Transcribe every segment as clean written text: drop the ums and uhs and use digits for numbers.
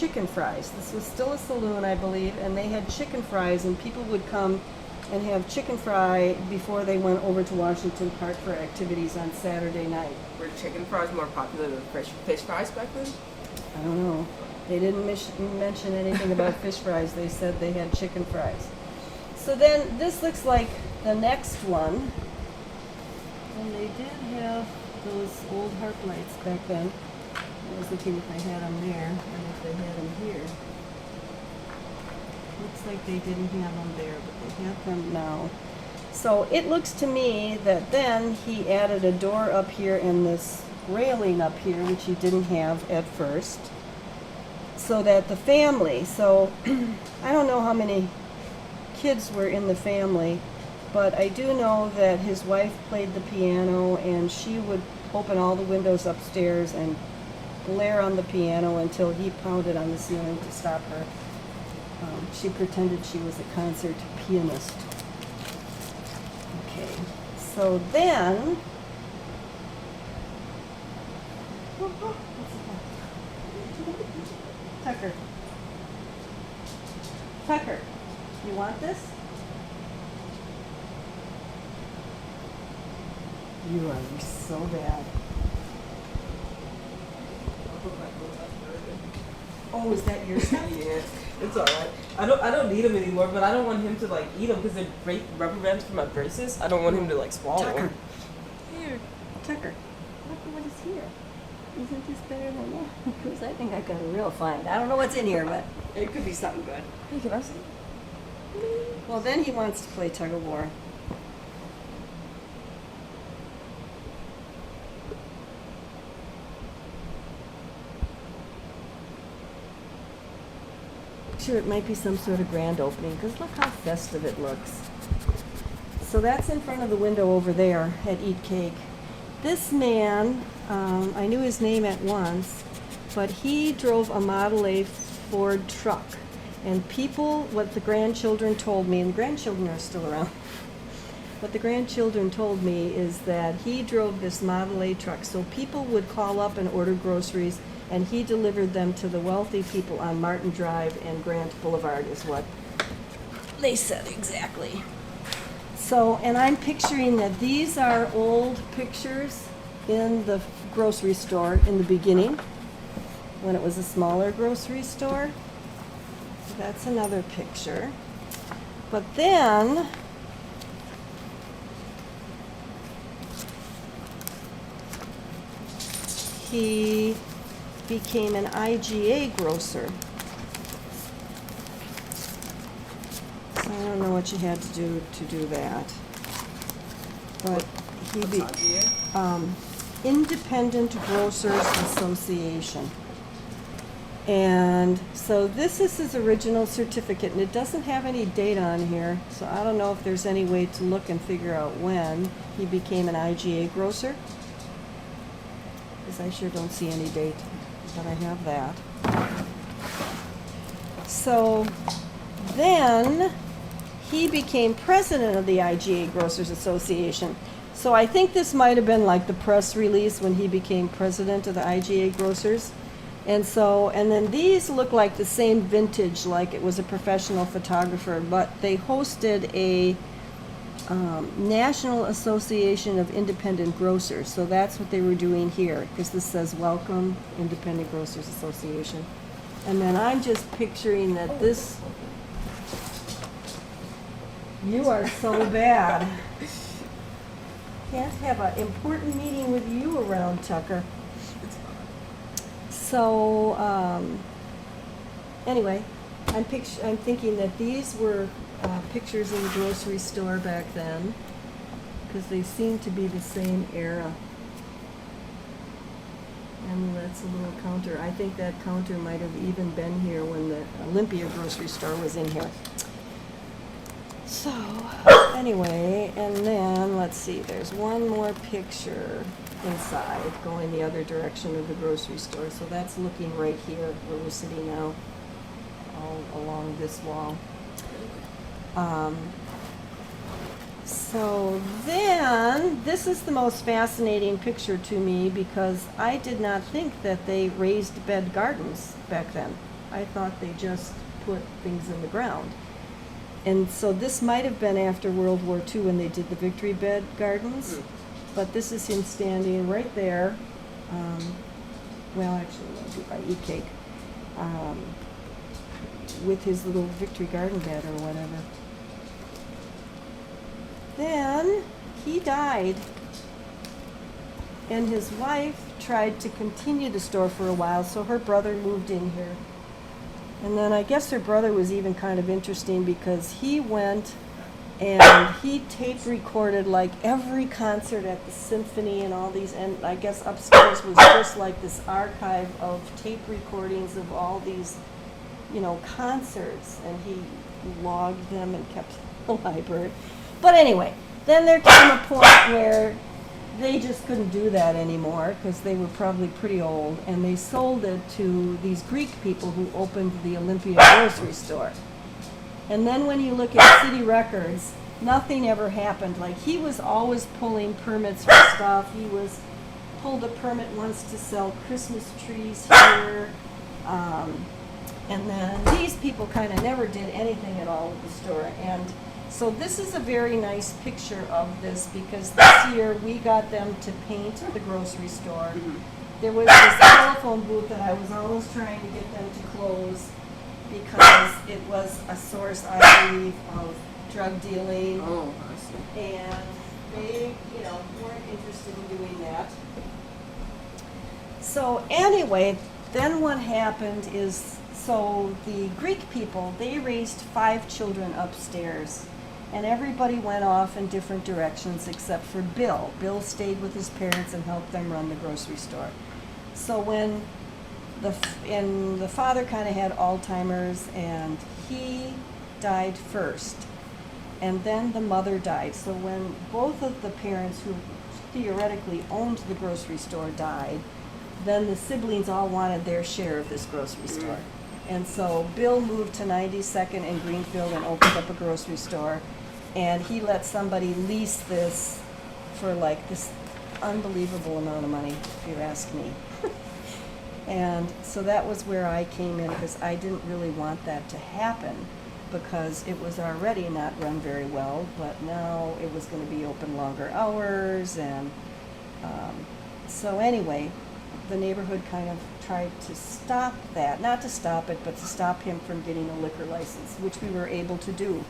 chicken fries. This was still a saloon, I believe, and they had chicken fries, and people would come and have chicken fry before they went over to Washington Park for activities on Saturday night. Were chicken fries more popular than fish fries back then? I don't know. They didn't mention anything about fish fries. They said they had chicken fries. So then this looks like the next one. And they did have those old harp lights back then. I was looking if I had them there and if they had them here. Looks like they didn't have them there, but they have them now. So it looks to me that then he added a door up here and this railing up here, which he didn't have at first. So that the family, so I don't know how many kids were in the family, but I do know that his wife played the piano and she would open all the windows upstairs and glare on the piano until he pounded on the ceiling to stop her. She pretended she was a concert pianist. Okay, so then, Tucker, you want this? You are so bad. Oh, is that your stuff? Yeah, it's alright. I don't need them anymore, but I don't want him to like eat them because they're great rubber bands for my braces. I don't want him to like swallow Tucker. them. Here, Tucker. Look at what is here. Isn't this better than that? Because I think I got a real find. I don't know what's in here, but it could be something good. Hey, can I see? Well, then he wants to play tug of war. Sure, it might be some sort of grand opening, because look how festive it looks. So that's in front of the window over there at Eat Cake. This man, I knew his name at once, but he drove a Model A Ford truck. And people, what the grandchildren told me, and the grandchildren are still around, what the grandchildren told me is that he drove this Model A truck. So people would call up and order groceries, and he delivered them to the wealthy people on Martin Drive and Grant Boulevard is what they said exactly. So, and I'm picturing that these are old pictures in the grocery store in the beginning, when it was a smaller grocery store. So that's another picture. But then, he became an IGA grocer. So I don't know what you had to do that. But Independent Grocers Association. And so this is his original certificate, and it doesn't have any date on here, so I don't know if there's any way to look and figure out when he became an IGA grocer, because I sure don't see any date, but I have that. So then he became president of the IGA Grocers Association. So I think this might have been like the press release when he became president of the IGA Grocers. And so, and then these look like the same vintage, like it was a professional photographer, but they hosted a National Association of Independent Grocers. So that's what they were doing here, because this says Welcome Independent Grocers Association. And then I'm just picturing that this, you are so bad. Can't have an important meeting with you around, Tucker. So, anyway, I'm thinking that these were pictures in the grocery store back then, because they seem to be the same era. And that's a little counter. I think that counter might have even been here when the Olympia grocery store was in here. So, anyway, and then, let's see, there's one more picture inside going the other direction of the grocery store. So that's looking right here where we're sitting now, all along this wall. So then, this is the most fascinating picture to me, because I did not think that they raised bed gardens back then. I thought they just put things in the ground. And so this might have been after World War II when they did the Victory Bed Gardens, but this is him standing right there. Well, actually, I eat cake. With his little Victory Garden bed or whatever. Then he died, and his wife tried to continue the store for a while, so her brother moved in here. And then I guess her brother was even kind of interesting because he went and he tape recorded like every concert at the symphony and all these, and I guess upstairs was just like this archive of tape recordings of all these, you know, concerts, and he logged them and kept the library. But anyway, then there came a point where they just couldn't do that anymore because they were probably pretty old, and they sold it to these Greek people who opened the Olympia grocery store. And then when you look at city records, nothing ever happened. Like, he was always pulling permits for stuff. He pulled a permit once to sell Christmas trees here. And then these people kind of never did anything at all with the store. And so this is a very nice picture of this because this year we got them to paint the grocery store. There was this telephone booth that I was always trying to get them to close because it was a source, I believe, of drug dealing. Oh, I see. And they, you know, weren't interested in doing that. So anyway, then what happened is, so the Greek people, they raised 5 children upstairs, and everybody went off in different directions except for Bill. Bill stayed with his parents and helped them run the grocery store. So when the father kind of had Alzheimer's, and he died first, and then the mother died. So when both of the parents who theoretically owned the grocery store died, then the siblings all wanted their share of this grocery store. And so Bill moved to 92nd and Greenfield and opened up a grocery store, and he let somebody lease this for like this unbelievable amount of money, if you ask me. And so that was where I came in, because I didn't really want that to happen because it was already not run very well, but now it was going to be open longer hours. And so anyway, the neighborhood kind of tried to stop that, not to stop it, but to stop him from getting a liquor license, which we were able to do.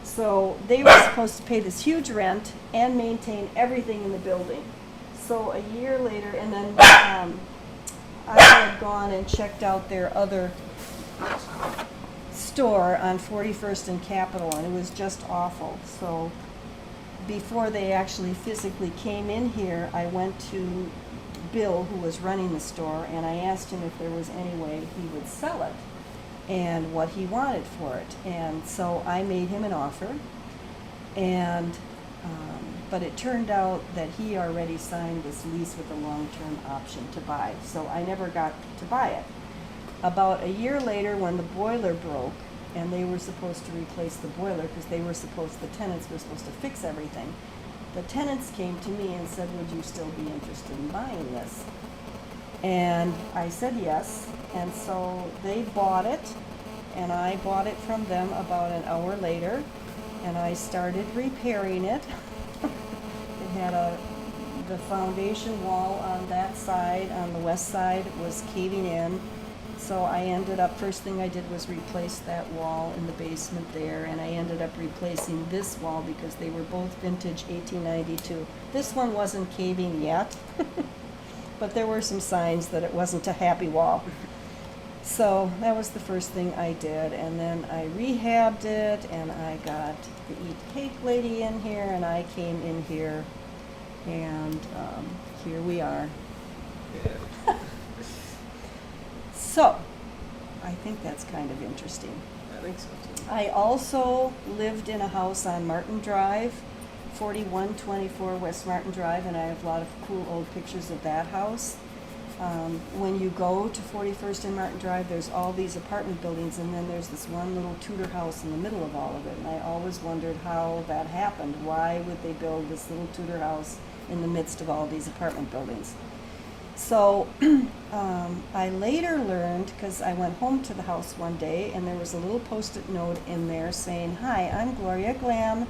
So they were supposed to pay this huge rent and maintain everything in the building. So a year later, and then I had gone and checked out their other store on 41st and Capitol, and it was just awful. So before they actually physically came in here, I went to Bill, who was running the store, and I asked him if there was any way he would sell it and what he wanted for it. And so I made him an offer, and but it turned out that he already signed this lease with a long-term option to buy, so I never got to buy it. About a year later, when the boiler broke, and they were supposed to replace the boiler because the tenants were supposed to fix everything, the tenants came to me and said, would you still be interested in buying this? And I said yes, and so they bought it, and I bought it from them about an hour later, and I started repairing it. It had the foundation wall on that side, on the west side, was caving in. So I ended up, first thing I did was replace that wall in the basement there, and I ended up replacing this wall because they were both vintage 1892. This one wasn't caving yet, but there were some signs that it wasn't a happy wall. So that was the first thing I did, and then I rehabbed it, and I got the Eat Cake lady in here, and I came in here, and here we are. Yeah. So, I think that's kind of interesting. I think so too. I also lived in a house on Martin Drive, 4124 West Martin Drive, and I have a lot of cool old pictures of that house. When you go to 41st and Martin Drive, there's all these apartment buildings, and then there's this one little Tudor house in the middle of all of it, and I always wondered how that happened. Why would they build this little Tudor house in the midst of all these apartment buildings? So I later learned, because I went home to the house one day, and there was a little post-it note in there saying, "Hi, I'm Gloria Glam,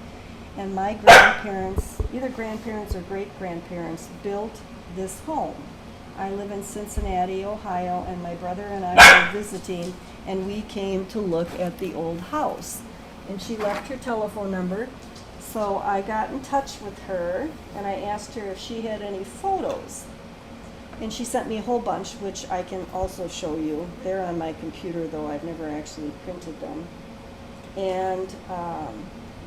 and my grandparents, either grandparents or great-grandparents, built this home. I live in Cincinnati, Ohio, and my brother and I were visiting, and we came to look at the old house." And she left her telephone number. So I got in touch with her, and I asked her if she had any photos. And she sent me a whole bunch, which I can also show you. They're on my computer, though I've never actually printed them. And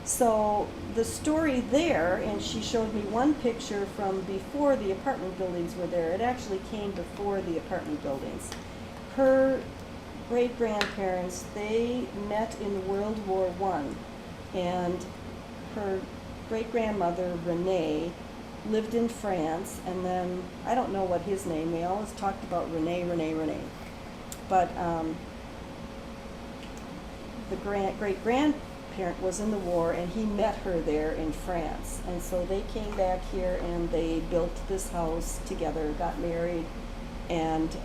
so the story there, and she showed me one picture from before the apartment buildings were there. It actually came before the apartment buildings. Her great-grandparents, they met in World War I, and her great-grandmother, Renee, lived in France, and then, I don't know what his name, they always talked about Renee. But the great-grandparent was in the war, and he met her there in France. And so they came back here, and they built this house together, got married, and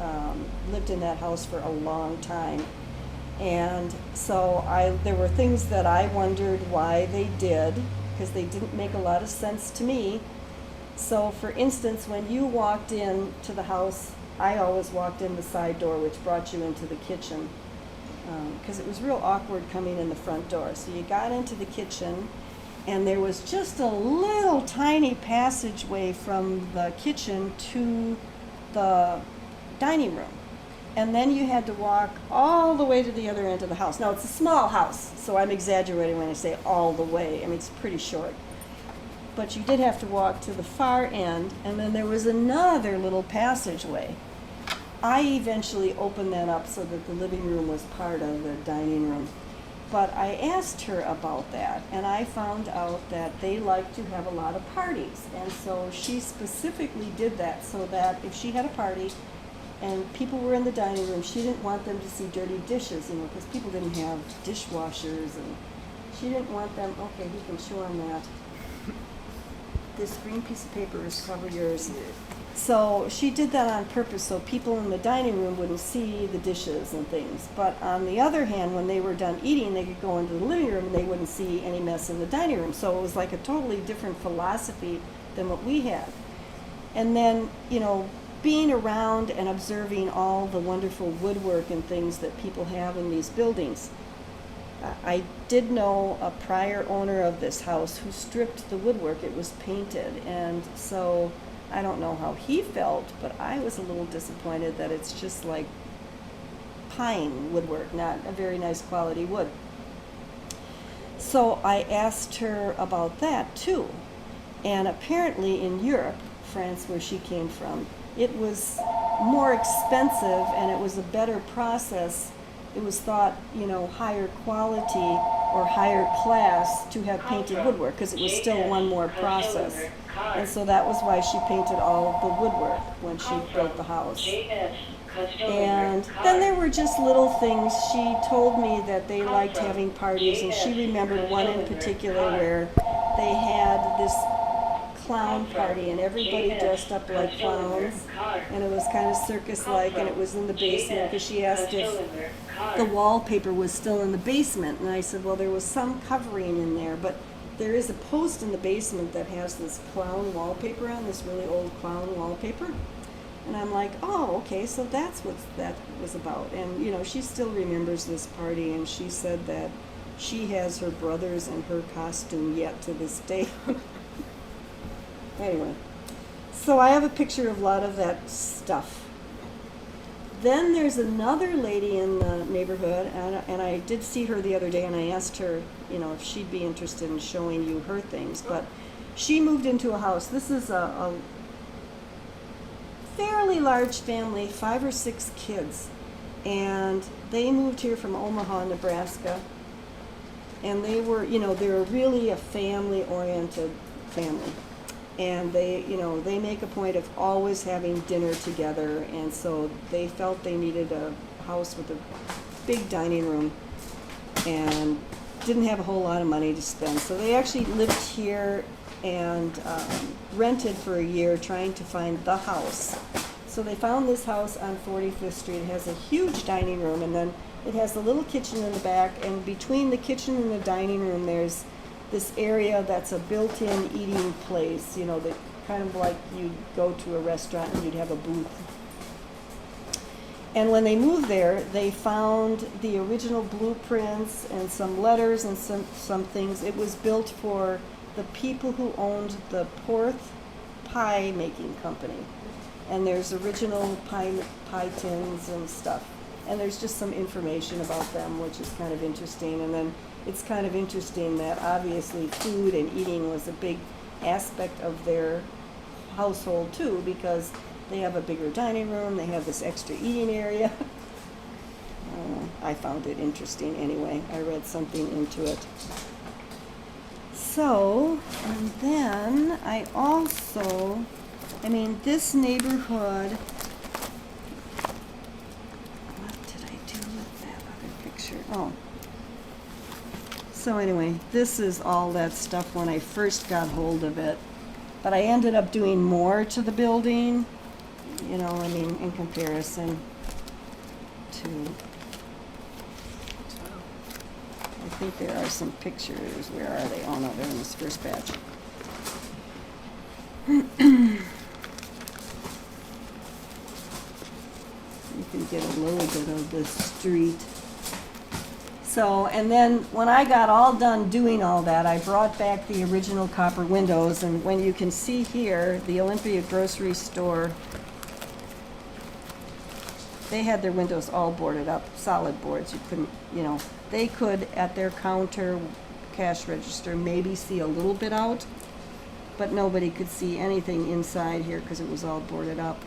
lived in that house for a long time. And so there were things that I wondered why they did, because they didn't make a lot of sense to me. So for instance, when you walked in to the house, I always walked in the side door, which brought you into the kitchen, because it was real awkward coming in the front door. So you got into the kitchen, and there was just a little tiny passageway from the kitchen to the dining room. And then you had to walk all the way to the other end of the house. Now, it's a small house, so I'm exaggerating when I say all the way. I mean, it's pretty short. But you did have to walk to the far end, and then there was another little passageway. I eventually opened that up so that the living room was part of the dining room. But I asked her about that, and I found out that they like to have a lot of parties. And so she specifically did that so that if she had a party and people were in the dining room, she didn't want them to see dirty dishes, because people didn't have dishwashers, and she didn't want them, okay, you can chew on that. This green piece of paper is probably yours. So she did that on purpose so people in the dining room wouldn't see the dishes and things. But on the other hand, when they were done eating, they could go into the living room and they wouldn't see any mess in the dining room. So it was like a totally different philosophy than what we had. And then, being around and observing all the wonderful woodwork and things that people have in these buildings, I did know a prior owner of this house who stripped the woodwork. It was painted, and so I don't know how he felt, but I was a little disappointed that it's just like pine woodwork, not a very nice quality wood. So I asked her about that too. And apparently in Europe, France, where she came from, it was more expensive and it was a better process. It was thought, higher quality or higher class to have painted woodwork, because it was still one more process. And so that was why she painted all of the woodwork when she built the house. And then there were just little things. She told me that they liked having parties, and she remembered one in particular where they had this clown party, and everybody dressed up like clowns, and it was kind of circus-like, and it was in the basement, because she asked if the wallpaper was still in the basement, and I said, well, there was some covering in there, but there is a post in the basement that has this clown wallpaper on, this really old clown wallpaper. And I'm like, oh, okay, so that's what that was about. And, she still remembers this party, and she said that she has her brothers in her costume yet to this day. Anyway, so I have a picture of a lot of that stuff. Then there's another lady in the neighborhood, and I did see her the other day, and I asked her, if she'd be interested in showing you her things. But she moved into a house. This is a fairly large family, 5 or 6 kids, and they moved here from Omaha, Nebraska, and they were really a family-oriented family, and they make a point of always having dinner together, and so they felt they needed a house with a big dining room and didn't have a whole lot of money to spend, so they actually lived here and rented for a year trying to find the house. So they found this house on 45th Street. It has a huge dining room, and then it has a little kitchen in the back, and between the kitchen and the dining room, there's this area that's a built-in eating place, you know, that kind of like you'd go to a restaurant and you'd have a booth. And when they moved there, they found the original blueprints and some letters and some things. It was built for the people who owned the Porth pie making company. And there's original pie tins and stuff. And there's just some information about them, which is kind of interesting. And then it's kind of interesting that obviously food and eating was a big aspect of their household too, because they have a bigger dining room, they have this extra eating area. I found it interesting anyway. I read something into it. So, and then I also, this neighborhood, what did I do with that other picture? Oh. So anyway, this is all that stuff when I first got hold of it. But I ended up doing more to the building, in comparison to, I think there are some pictures. Where are they? Oh no, they're in this first batch. You can get a little bit of the street. So, and then when I got all done doing all that, I brought back the original copper windows, and when you can see here, the Olympia grocery store, they had their windows all boarded up, solid boards. You couldn't, they could at their counter, cash register, maybe see a little bit out, but nobody could see anything inside here because it was all boarded up.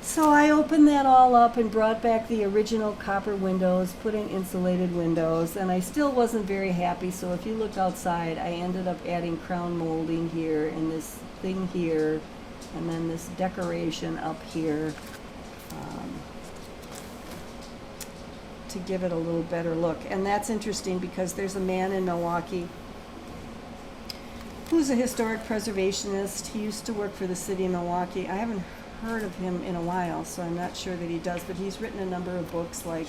So I opened that all up and brought back the original copper windows, put in insulated windows, and I still wasn't very happy. So if you look outside, I ended up adding crown molding here and this thing here, and then this decoration up here to give it a little better look. And that's interesting because there's a man in Milwaukee who's a historic preservationist. He used to work for the city of Milwaukee. I haven't heard of him in a while, so I'm not sure that he does, but he's written a number of books like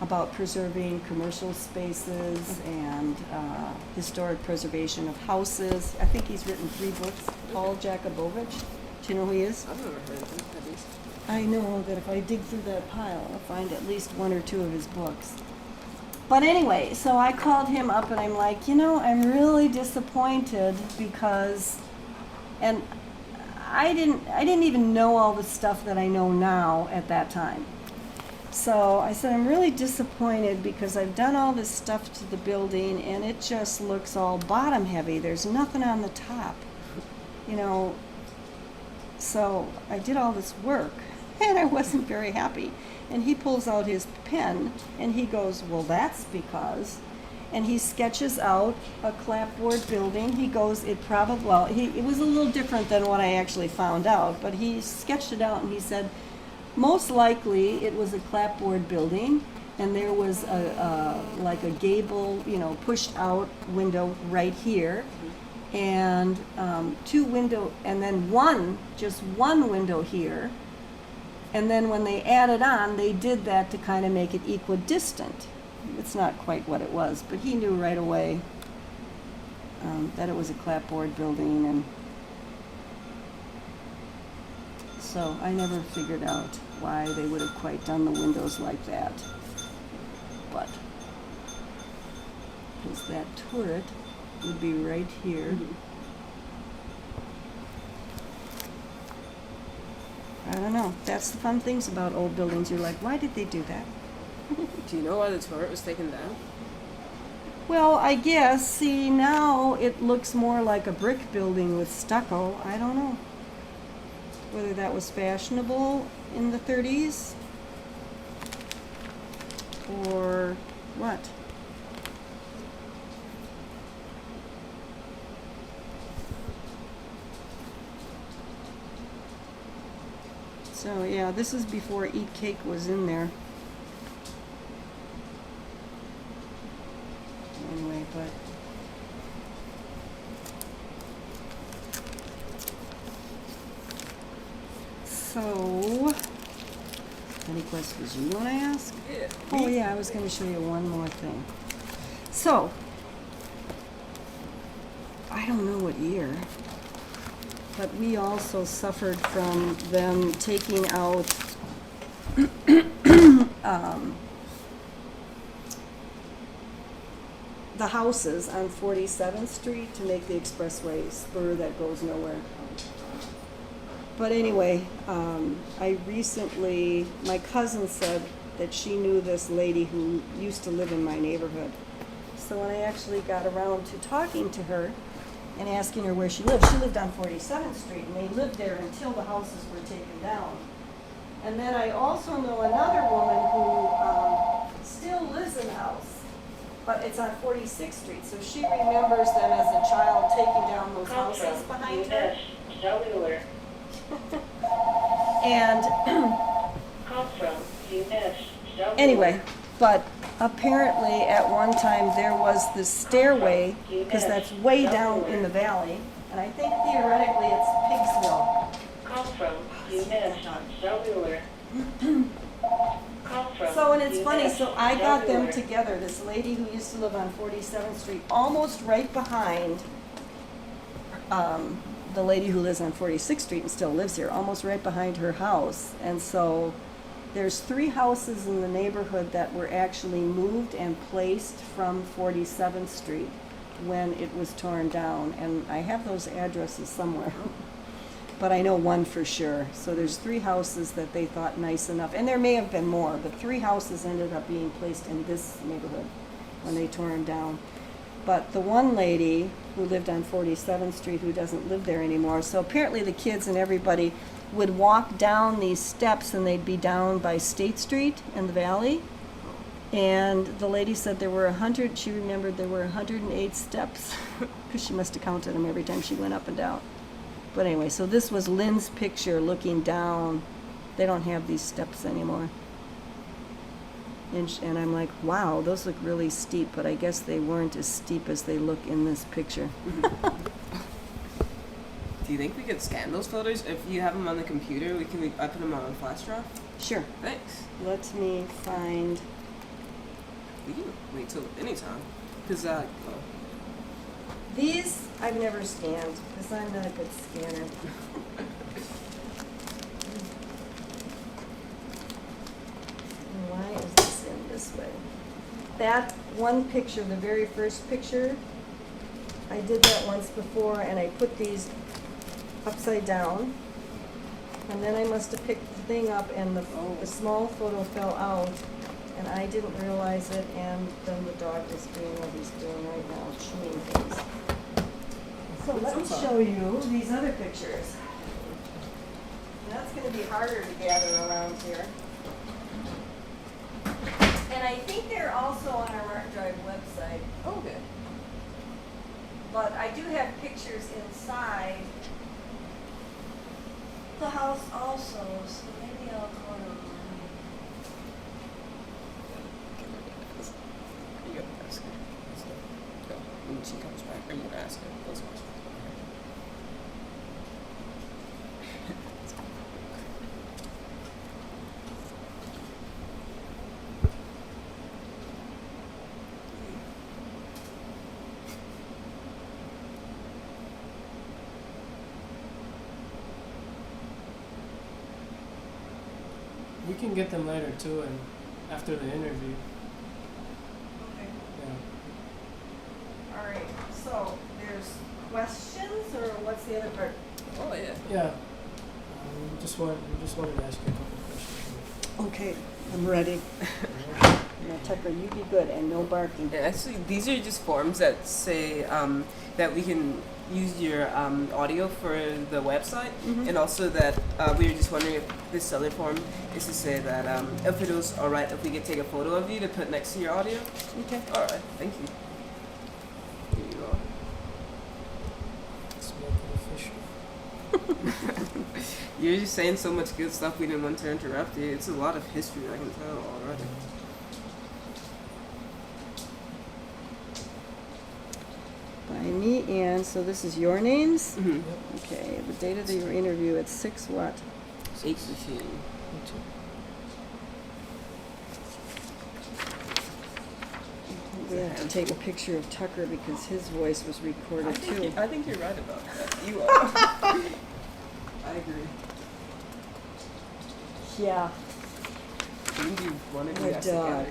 about preserving commercial spaces and historic preservation of houses. I think he's written 3 books. Paul Jakubowicz. Do you know who he is? I've never heard of him, at least. I know that if I dig through that pile, I'll find at least 1 or 2 of his books. But anyway, so I called him up and I'm like, I'm really disappointed because, and I didn't even know all the stuff that I know now at that time. So I said, I'm really disappointed because I've done all this stuff to the building and it just looks all bottom heavy. There's nothing on the top, So I did all this work and I wasn't very happy. And he pulls out his pen and he goes, well, that's because, and he sketches out a clapboard building. He goes, it was a little different than what I actually found out, but he sketched it out and he said, most likely it was a clapboard building and there was like a gable, pushed out window right here, and 2 window, and then just one window here. And then when they added on, they did that to kind of make it equidistant. It's not quite what it was, but he knew right away that it was a clapboard building, and so I never figured out why they would have quite done the windows like that. But because that turret would be right here. Mm-hmm. I don't know. That's the fun things about old buildings. You're like, why did they do that? Do you know why the turret was taken down? Well, I guess, see, now it looks more like a brick building with stucco. I don't know whether that was fashionable in the 30s or what. So yeah, this is before Eat Cake was in there. Anyway, but questions you want to ask? Yeah. Oh, yeah, I was going to show you one more thing. So, I don't know what year, but we also suffered from them taking out the houses on 47th Street to make the expressway spur that goes nowhere. But anyway, my cousin said that she knew this lady who used to live in my neighborhood. So when I actually got around to talking to her and asking her where she lived on 47th Street, and they lived there until the houses were taken down. And then I also know another woman who still lives in the house, but it's on 46th Street, so she remembers them as a child taking down those houses behind her. Cellular. And Call from U.S. Cellular. anyway, but apparently at one time there was this stairway, because that's way down in the valley, and I think theoretically it's Pigsville. Call from U.S. Cellular. Call from So, and it's funny, U.S. so I got them Cellular. together, this lady who used to live on 47th Street, almost right behind the lady who lives on 46th Street and still lives here, almost right behind her house. And so there's 3 houses in the neighborhood that were actually moved and placed from 47th Street when it was torn down. And I have those addresses somewhere. But I know one for sure. So there's 3 houses that they thought nice enough, and there may have been more, but 3 houses ended up being placed in this neighborhood when they tore them down. But the one lady who lived on 47th Street, who doesn't live there anymore, so apparently the kids and everybody would walk down these steps and they'd be down by State Street in the valley. And the lady said there were she remembered there were 108 steps, because she must have counted them every time she went up and down. But anyway, so this was Lynn's picture looking down. They don't have these steps anymore. And I'm like, wow, those look really steep, but I guess they weren't as steep as they look in this picture. Do you think we could scan those photos? If you have them on the computer, I put them on a flash drive? Sure. Thanks. Let me find. We can wait till anytime. Because, These I've never scanned, because I'm not a good scanner. Why is this in this way? That one picture, the very first picture, I did that once before, and I put these upside down. And then I must have picked the thing up, and the small photo fell out, and I didn't realize it, and then the dog is doing what he's doing right now, chewing things. So let me show you these other pictures. And that's going to be harder to gather around here. And I think they're also on our Mark Drive website. okay. But I do have pictures inside the house also, so maybe I'll go to You gotta ask her. So, when she comes back, are you gonna ask her those questions? We can get them later too, and after the interview. Okay. Yeah. All right, so there's questions, or what's the other part? Oh, yeah. Yeah. We just wanted to ask you a couple of questions. Okay, I'm ready. Now, Tucker, you be good, and no barking. And actually, these are just forms that say that we can use your audio for the website, Mhm. and also that we were just wondering if this seller form is to say that if it was alright if we could take a photo of you to put next to your audio. Okay. Alright, thank you. Here you are. Let's make it official. You're just saying so much good stuff we didn't want to interrupt you. It's a lot of history, I can tell already. By me, and so this is your names? Mm-hmm. Okay, the date of your interview at 6 what? 8:15. Me too. We have to take a picture of Tucker because his voice was recorded too. I think you're right about that. You are. I agree. Yeah. Wouldn't you want to My be asked to dog. gather?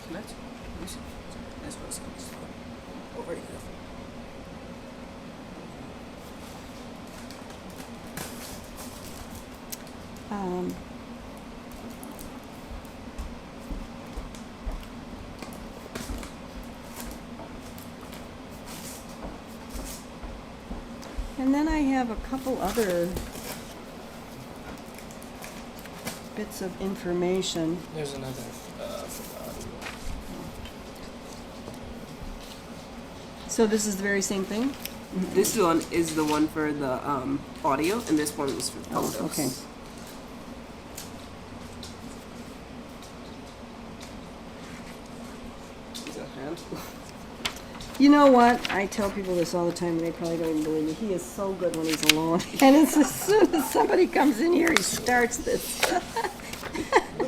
Connect. Lucy. That's what it's called. Oh, right here. Um, and then I have a couple other bits of information. There's another for the audio. So this is the very same thing? This one is the one for the audio, and this one is for Oh, photos. okay. He's a handful. You know what? I tell people this all the time, and they probably don't even believe me. He is so good when he's alone. And it's as soon as somebody comes in here, he starts this. Look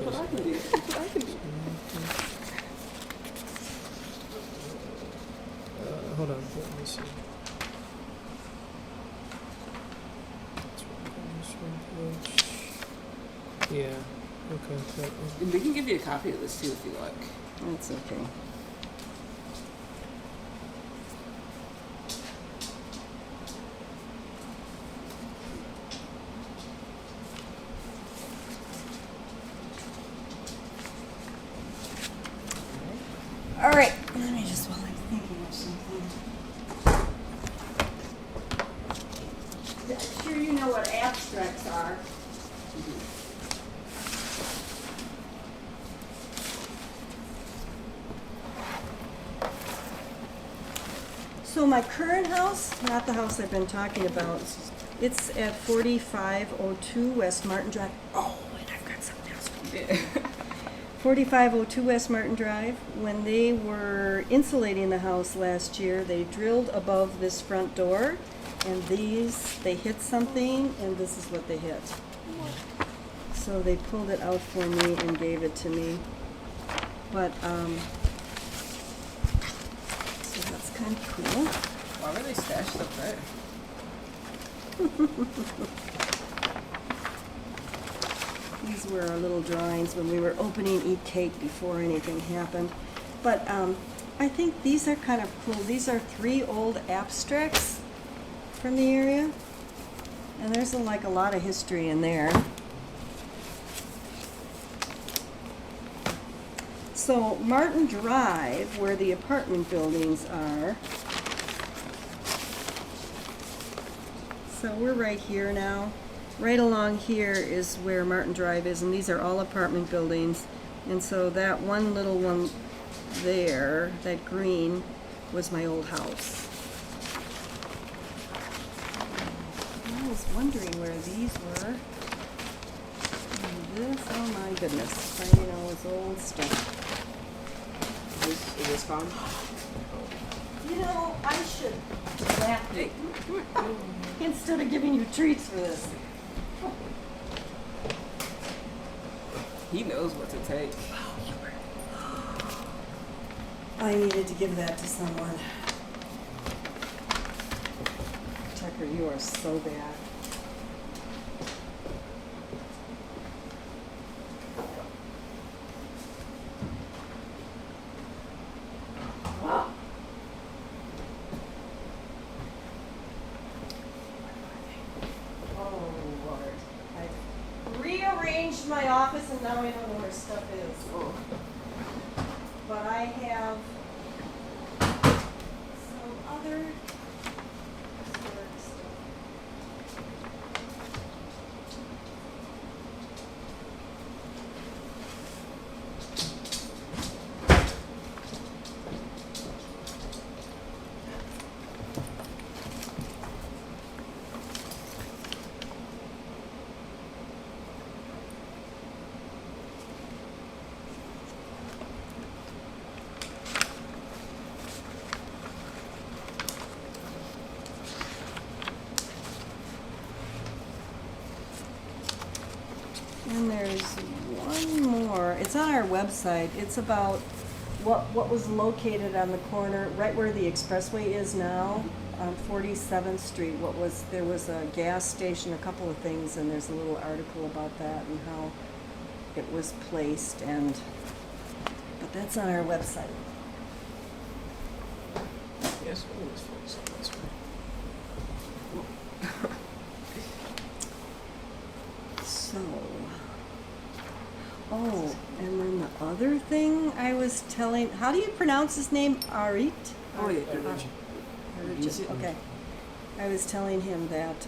what I can do. Look what I can do. Hold on, let me see. Yeah, okay. And we can give you a copy of this too if you like. That's okay. All right, let me just, while I'm thinking of something. I'm sure you know what abstracts are. So my current house, not the house I've been talking about, it's at 4502 West Martin Drive. Oh, and I've got something else for you. Yeah. 4502 West Martin Drive. When they were insulating the house last year, they drilled above this front door, and they hit something, and this is what they hit. So they pulled it out for me and gave it to me. But, so that's kind of cool. Why were they stashed up there? These were our little drawings when we were opening Eat Cake before anything happened. But I think these are kind of cool. These are 3 old abstracts from the area. And there's like a lot of history in there. So Martin Drive, where the apartment buildings are. So we're right here now. Right along here is where Martin Drive is, and these are all apartment buildings. And so that one little one there, that green, was my old house. I was wondering where these were. And this, oh my goodness, you know, it's old stuff. Is this gone? You know, I should slap you instead of giving you treats for this. He knows what to take. I needed to give that to someone. Tucker, you are so bad. Oh, Lord. I've rearranged my office and now I don't know where stuff is. Oh. But I have some other historic stuff. on our website. It's about what was located on the corner, right where the expressway is now, on 47th Street. There was a gas station, a couple of things, and there's a little article about that and how it was placed, but that's on our website. Yes, it was 47, that's right. So, oh, and then the other thing I was telling, how do you pronounce his name? Arit? Oh, yeah. Arit, okay. I was telling him that,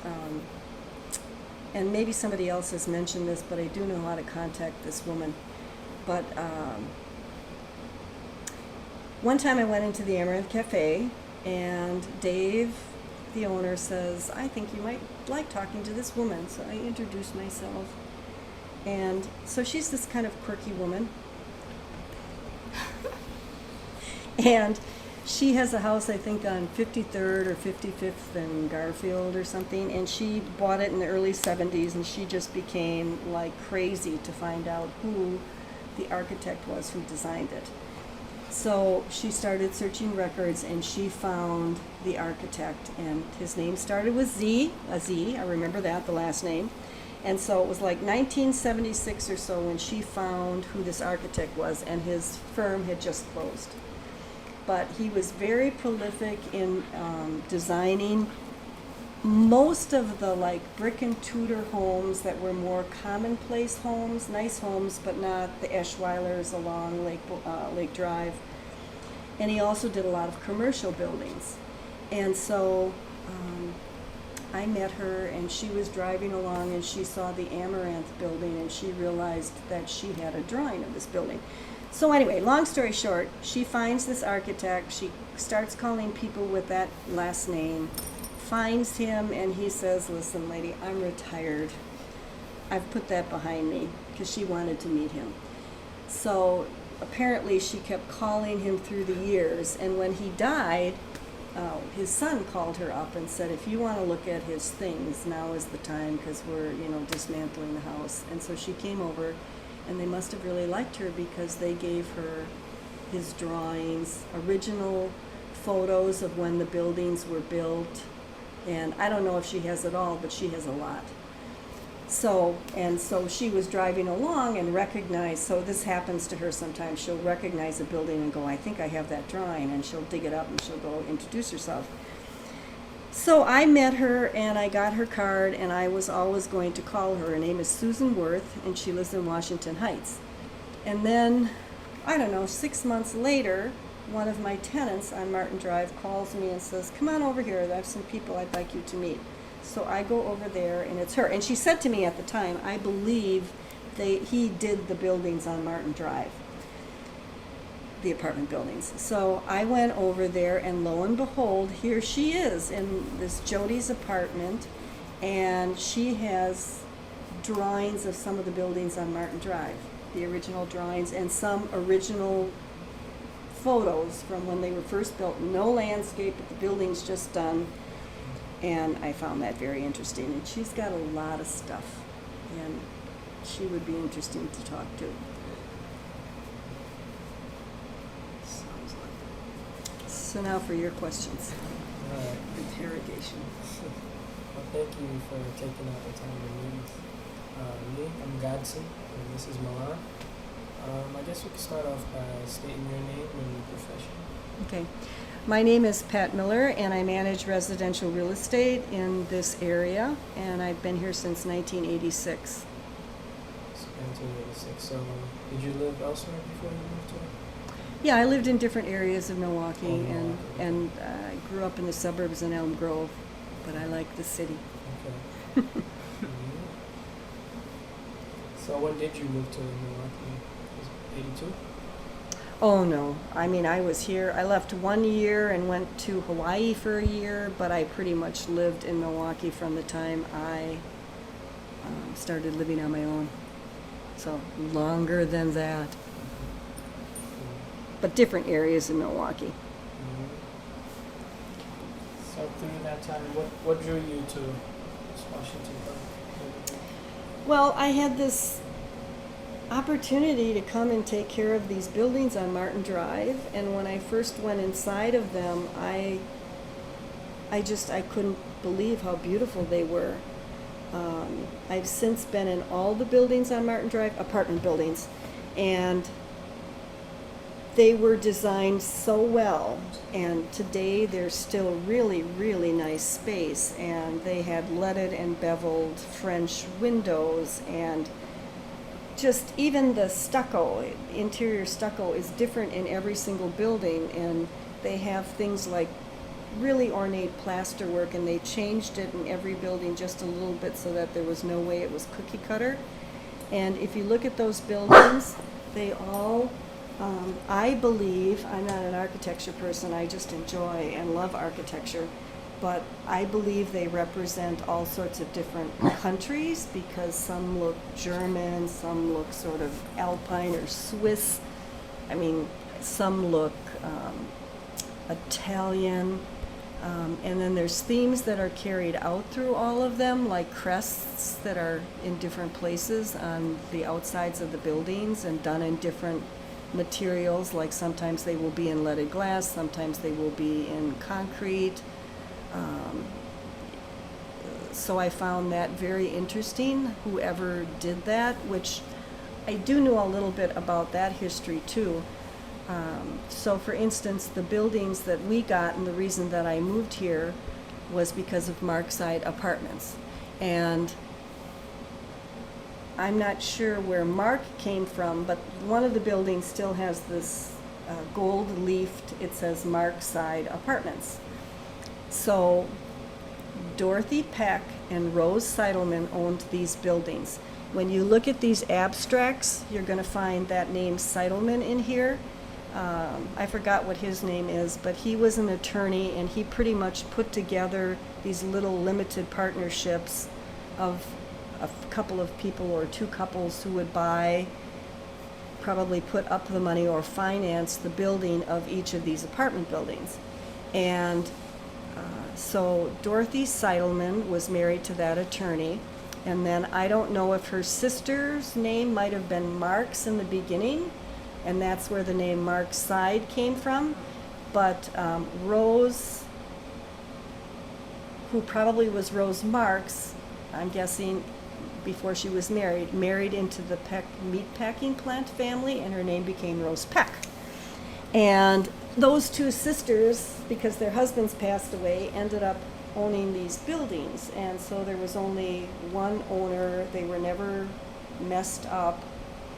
and maybe somebody else has mentioned this, but I do know how to contact this woman. But one time I went into the Amaranth Cafe, and Dave, the owner, says, I think you might like talking to this woman. So I introduced myself. And so she's this kind of quirky woman. And she has a house, I think, on 53rd or 55th and Garfield or something. And she bought it in the early 70s, and she just became like crazy to find out who the architect was who designed it. So she started searching records, and she found the architect, and his name started with Z, a Z, I remember that, the last name. And so it was like 1976 or so when she found who this architect was, and his firm had just closed. But he was very prolific in designing most of the like brick and Tudor homes that were more commonplace homes, nice homes, but not the Eschweilers along Lake Drive. And he also did a lot of commercial buildings. And so I met her, and she was driving along, and she saw the Amaranth building, and she realized that she had a drawing of this building. So anyway, long story short, she finds this architect. She starts calling people with that last name, finds him, and he says, listen, lady, I'm retired. I've put that behind me, because she wanted to meet him. So apparently she kept calling him through the years, and when he died, his son called her up and said, if you want to look at his things, now is the time, because we're, dismantling the house. And so she came over, and they must have really liked her, because they gave her his drawings, original photos of when the buildings were built. And I don't know if she has it all, but she has a lot. So she was driving along and recognized, so this happens to her sometimes, she'll recognize a building and go, I think I have that drawing, and she'll dig it up and she'll go introduce herself. So I met her, and I got her card, and I was always going to call her. Her name is Susan Worth, and she lives in Washington Heights. And then, 6 months later, one of my tenants on Martin Drive calls me and says, come on over here, I have some people I'd like you to meet. So I go over there, and it's her. And she said to me at the time, I believe he did the buildings on Martin Drive, the apartment buildings. So I went over there, and lo and behold, here she is in this Jody's apartment, and she has drawings of some of the buildings on Martin Drive, the original drawings, and some original photos from when they were first built. No landscape, but the building's just done. And I found that very interesting. And she's got a lot of stuff, and she would be interesting to talk to. Sounds like So now for your questions. interrogation. Well, thank you for taking out the time to meet me. I'm Godson, and this is Milan. I guess we could start off by stating your name and your profession. Okay. My name is PatMueller, and I manage residential real estate in this area, and I've been here since 1986. So 1986. So did you live elsewhere before you moved here? Yeah, I lived in different areas of Milwaukee, Oh, and Milwaukee. I grew up in the suburbs in Elm Grove, but I like the city. Okay. Mhm. So when did you move to Milwaukee? Was it 82? Oh, no. I mean, I was here. I left 1 year and went to Hawaii for a year, but I pretty much lived in Milwaukee from the time I started living on my own. So longer than that, but different areas in Milwaukee. Mhm. So through that time, what drew you to Washington Park? Well, I had this opportunity to come and take care of these buildings on Martin Drive. And when I first went inside of them, I couldn't believe how beautiful they were. I've since been in all the buildings on Martin Drive, apartment buildings, and they were designed so well, and today they're still really, really nice space, and they had leaded and beveled French windows, and just even the stucco, interior stucco is different in every single building, and they have things like really ornate plasterwork, and they changed it in every building just a little bit so that there was no way it was cookie cutter. And if you look at those buildings, they all, I believe, I'm not an architecture person, I just enjoy and love architecture, but I believe they represent all sorts of different countries, because some look German, some look sort of Alpine or Swiss, I mean, some look Italian, and then there's themes that are carried out through all of them, like crests that are in different places on the outsides of the buildings and done in different materials, like sometimes they will be in leaded glass, sometimes they will be in concrete. So I found that very interesting, whoever did that, which I do know a little bit about that history too. So for instance, the buildings that we got, and the reason that I moved here was because of Markside Apartments. And I'm not sure where Mark came from, but one of the buildings still has this gold leafed, it says Markside Apartments. So Dorothy Peck and Rose Seidelman owned these buildings. When you look at these abstracts, you're going to find that name Seidelman in here. I forgot what his name is, but he was an attorney, and he pretty much put together these little limited partnerships of a couple of people or two couples who would buy, probably put up the money or finance the building of each of these apartment buildings. And so Dorothy Seidelman was married to that attorney, and then I don't know if her sister's name might have been Marks in the beginning, and that's where the name Markside came from. But Rose, who probably was Rose Marks, I'm guessing before she was married into the Peck meatpacking plant family, and her name became Rose Peck. And those two sisters, because their husbands passed away, ended up owning these buildings, and so there was only one owner. They were never messed up,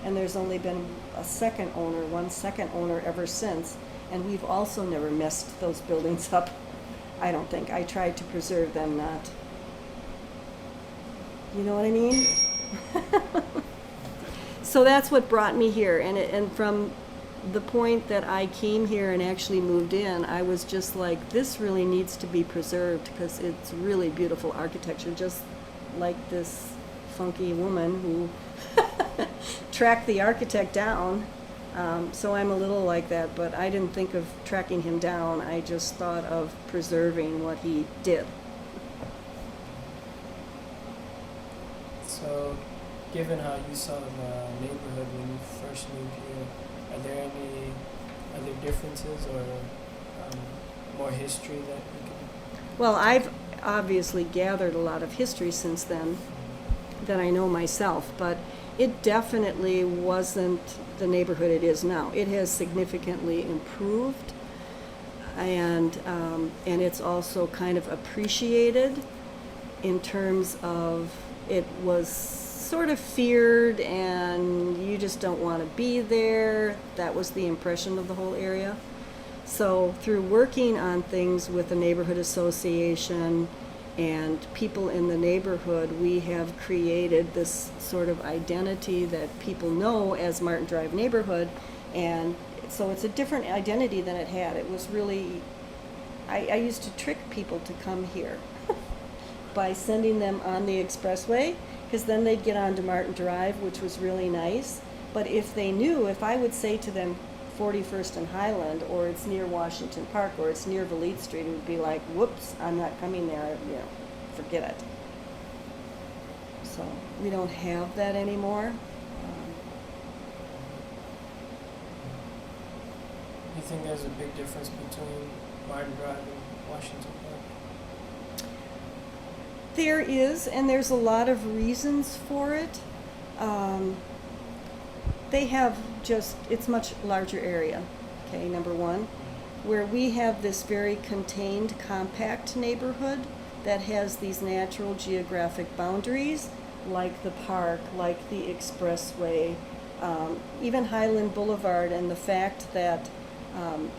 and there's only been one second owner ever since, and we've also never messed those buildings up, I don't think. I tried to preserve them, not, you know what I mean? So that's what brought me here, and from the point that I came here and actually moved in, I was just like, this really needs to be preserved, because it's really beautiful architecture, just like this funky woman who tracked the architect down. So I'm a little like that, but I didn't think of tracking him down. I just thought of preserving what he did. So, given how you saw the neighborhood when you first moved here, are there any other differences or more history that you can? Well, I've obviously gathered a lot of history since then that I know myself, but it definitely wasn't the neighborhood it is now. It has significantly improved, and it's also kind of appreciated in terms of it was sort of feared and you just don't want to be there. That was the impression of the whole area. So through working on things with the neighborhood association and people in the neighborhood, we have created this sort of identity that people know as Martin Drive neighborhood, and so it's a different identity than it had. It was really, I used to trick people to come here by sending them on the expressway, because then they'd get onto Martin Drive, which was really nice. But if they knew, if I would say to them 41st and Highland, or it's near Washington Park, or it's near Valete Street, it would be like, whoops, I'm not coming there, you know, forget it. So we don't have that anymore. you think there's a big difference between Martin Drive and Washington Park? There is, and there's a lot of reasons for it. They have it's much larger area, okay, number one, where we have this very contained, compact neighborhood that has these natural geographic boundaries, like the park, like the expressway, even Highland Boulevard, and the fact that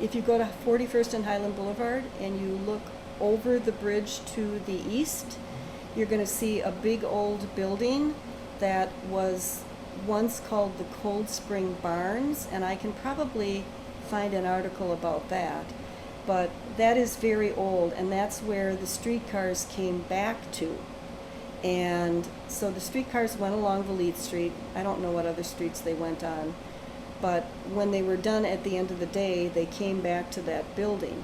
if you go to 41st and Highland Boulevard and you look over the bridge to the east, you're going to see a big old building that was once called the Cold Spring Barns, and I can probably find an article about that. But that is very old, and that's where the streetcars came back to. And so the streetcars went along Valete Street. I don't know what other streets they went on, but when they were done at the end of the day, they came back to that building,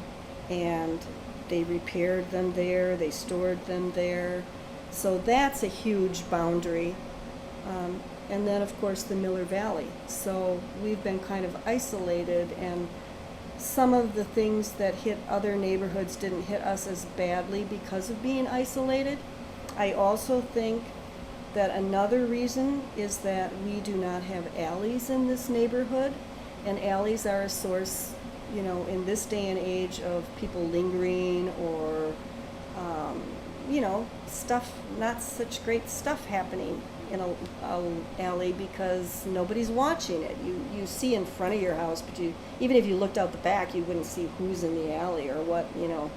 and they repaired them there, they stored them there. So that's a huge boundary. And then, of course, the Miller Valley. So we've been kind of isolated, and some of the things that hit other neighborhoods didn't hit us as badly because of being isolated. I also think that another reason is that we do not have alleys in this neighborhood, and alleys are a source, you know, in this day and age of people lingering or, you know, stuff, not such great stuff happening in a alley because nobody's watching it. You see in front of your house, but even if you looked out the back, you wouldn't see who's in the alley or what, you know,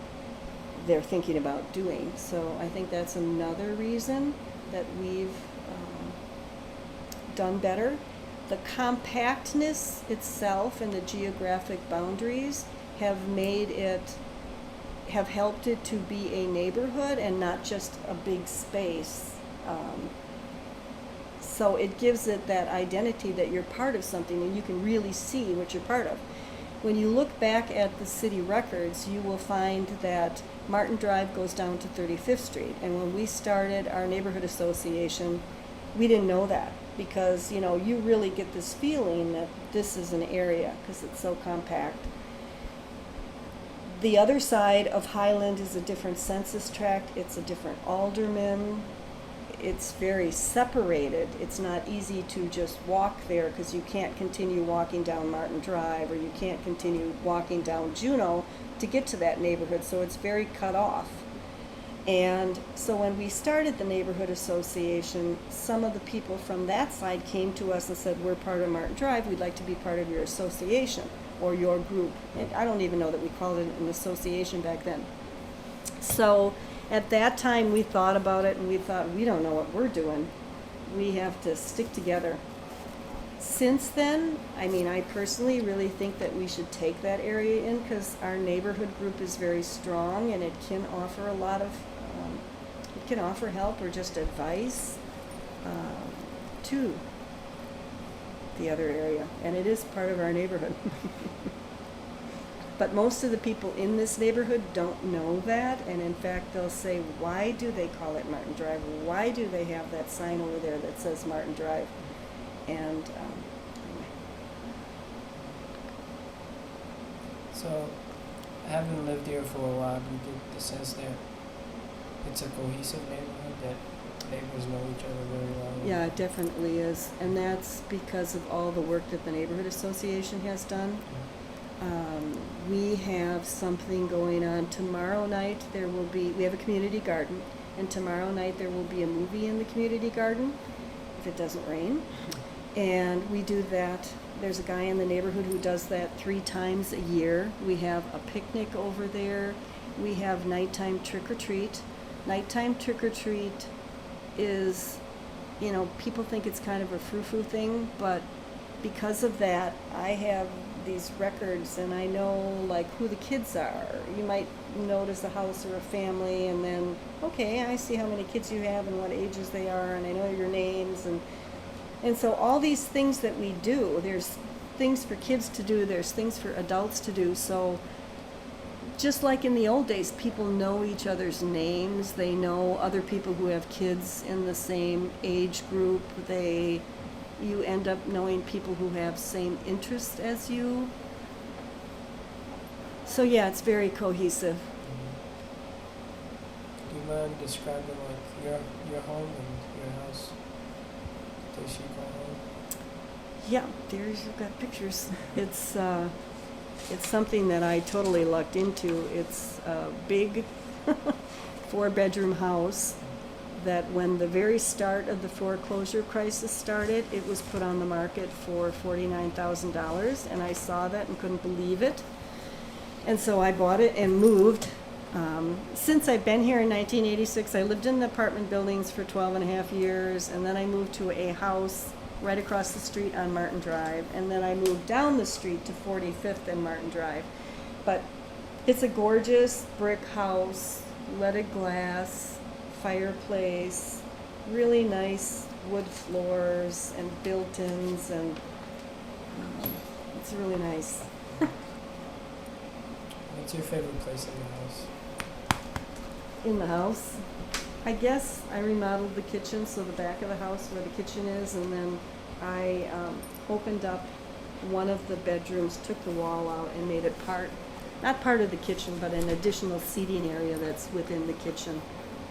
they're thinking about doing. So I think that's another reason that we've done better. The compactness itself and the geographic boundaries have helped it to be a neighborhood and not just a big space. So it gives it that identity that you're part of something and you can really see what you're part of. When you look back at the city records, you will find that Martin Drive goes down to 35th Street. And when we started our neighborhood association, we didn't know that because, you know, you really get this feeling that this is an area because it's so compact. The other side of Highland is a different census tract. It's a different alderman. It's very separated. It's not easy to just walk there because you can't continue walking down Martin Drive or you can't continue walking down Juneau to get to that neighborhood. So it's very cut off. And so when we started the neighborhood association, some of the people from that side came to us and said, we're part of Martin Drive. We'd like to be part of your association or your group. And I don't even know that we called it an association back then. So at that time, we thought about it and we thought, we don't know what we're doing. We have to stick together. Since then, I mean, I personally really think that we should take that area in because our neighborhood group is very strong and it can offer a lot of, it can offer help or just advice to the other area. And it is part of our neighborhood. But most of the people in this neighborhood don't know that, and in fact they'll say, why do they call it Martin Drive? Why do they have that sign over there that says Martin Drive? And anyway. So, having lived here for a while, do you get the sense that it's a cohesive neighborhood, that neighbors know each other very well? Yeah, it definitely is, and that's because of all the work that the neighborhood association has done. We have something going on tomorrow night. We have a community garden, and tomorrow night there will be a movie in the community garden, if it doesn't rain. And we do that. There's a guy in the neighborhood who does that 3 times a year. We have a picnic over there. We have nighttime trick-or-treat. Nighttime trick-or-treat is, you know, people think it's kind of a frou-frou thing, but because of that, I have these records and I know like who the kids are. You might notice a house or a family and then, okay, I see how many kids you have and what ages they are and I know your names and so all these things that we do, there's things for kids to do, there's things for adults to do. So just like in the old days, people know each other's names, they know other people who have kids in the same age group, you end up knowing people who have same interests as you. So yeah, it's very cohesive. Do you mind describing like your home and your house? Does she call home? Yeah, there's, you've got pictures. It's something that I totally lucked into. It's a big 4-bedroom house that when the very start of the foreclosure crisis started, it was put on the market for $49,000, and I saw that and couldn't believe it. And so I bought it and moved. Since I've been here in 1986, I lived in the apartment buildings for 12 and a half years, and then I moved to a house right across the street on Martin Drive, and then I moved down the street to 45th and Martin Drive. But it's a gorgeous brick house, leaded glass, fireplace, really nice wood floors and built-ins, and it's really nice. What's your favorite place in the house? In the house, I guess I remodeled the kitchen, so the back of the house where the kitchen is, and then I opened up one of the bedrooms, took the wall out, and made it not part of the kitchen, but an additional seating area that's within the kitchen.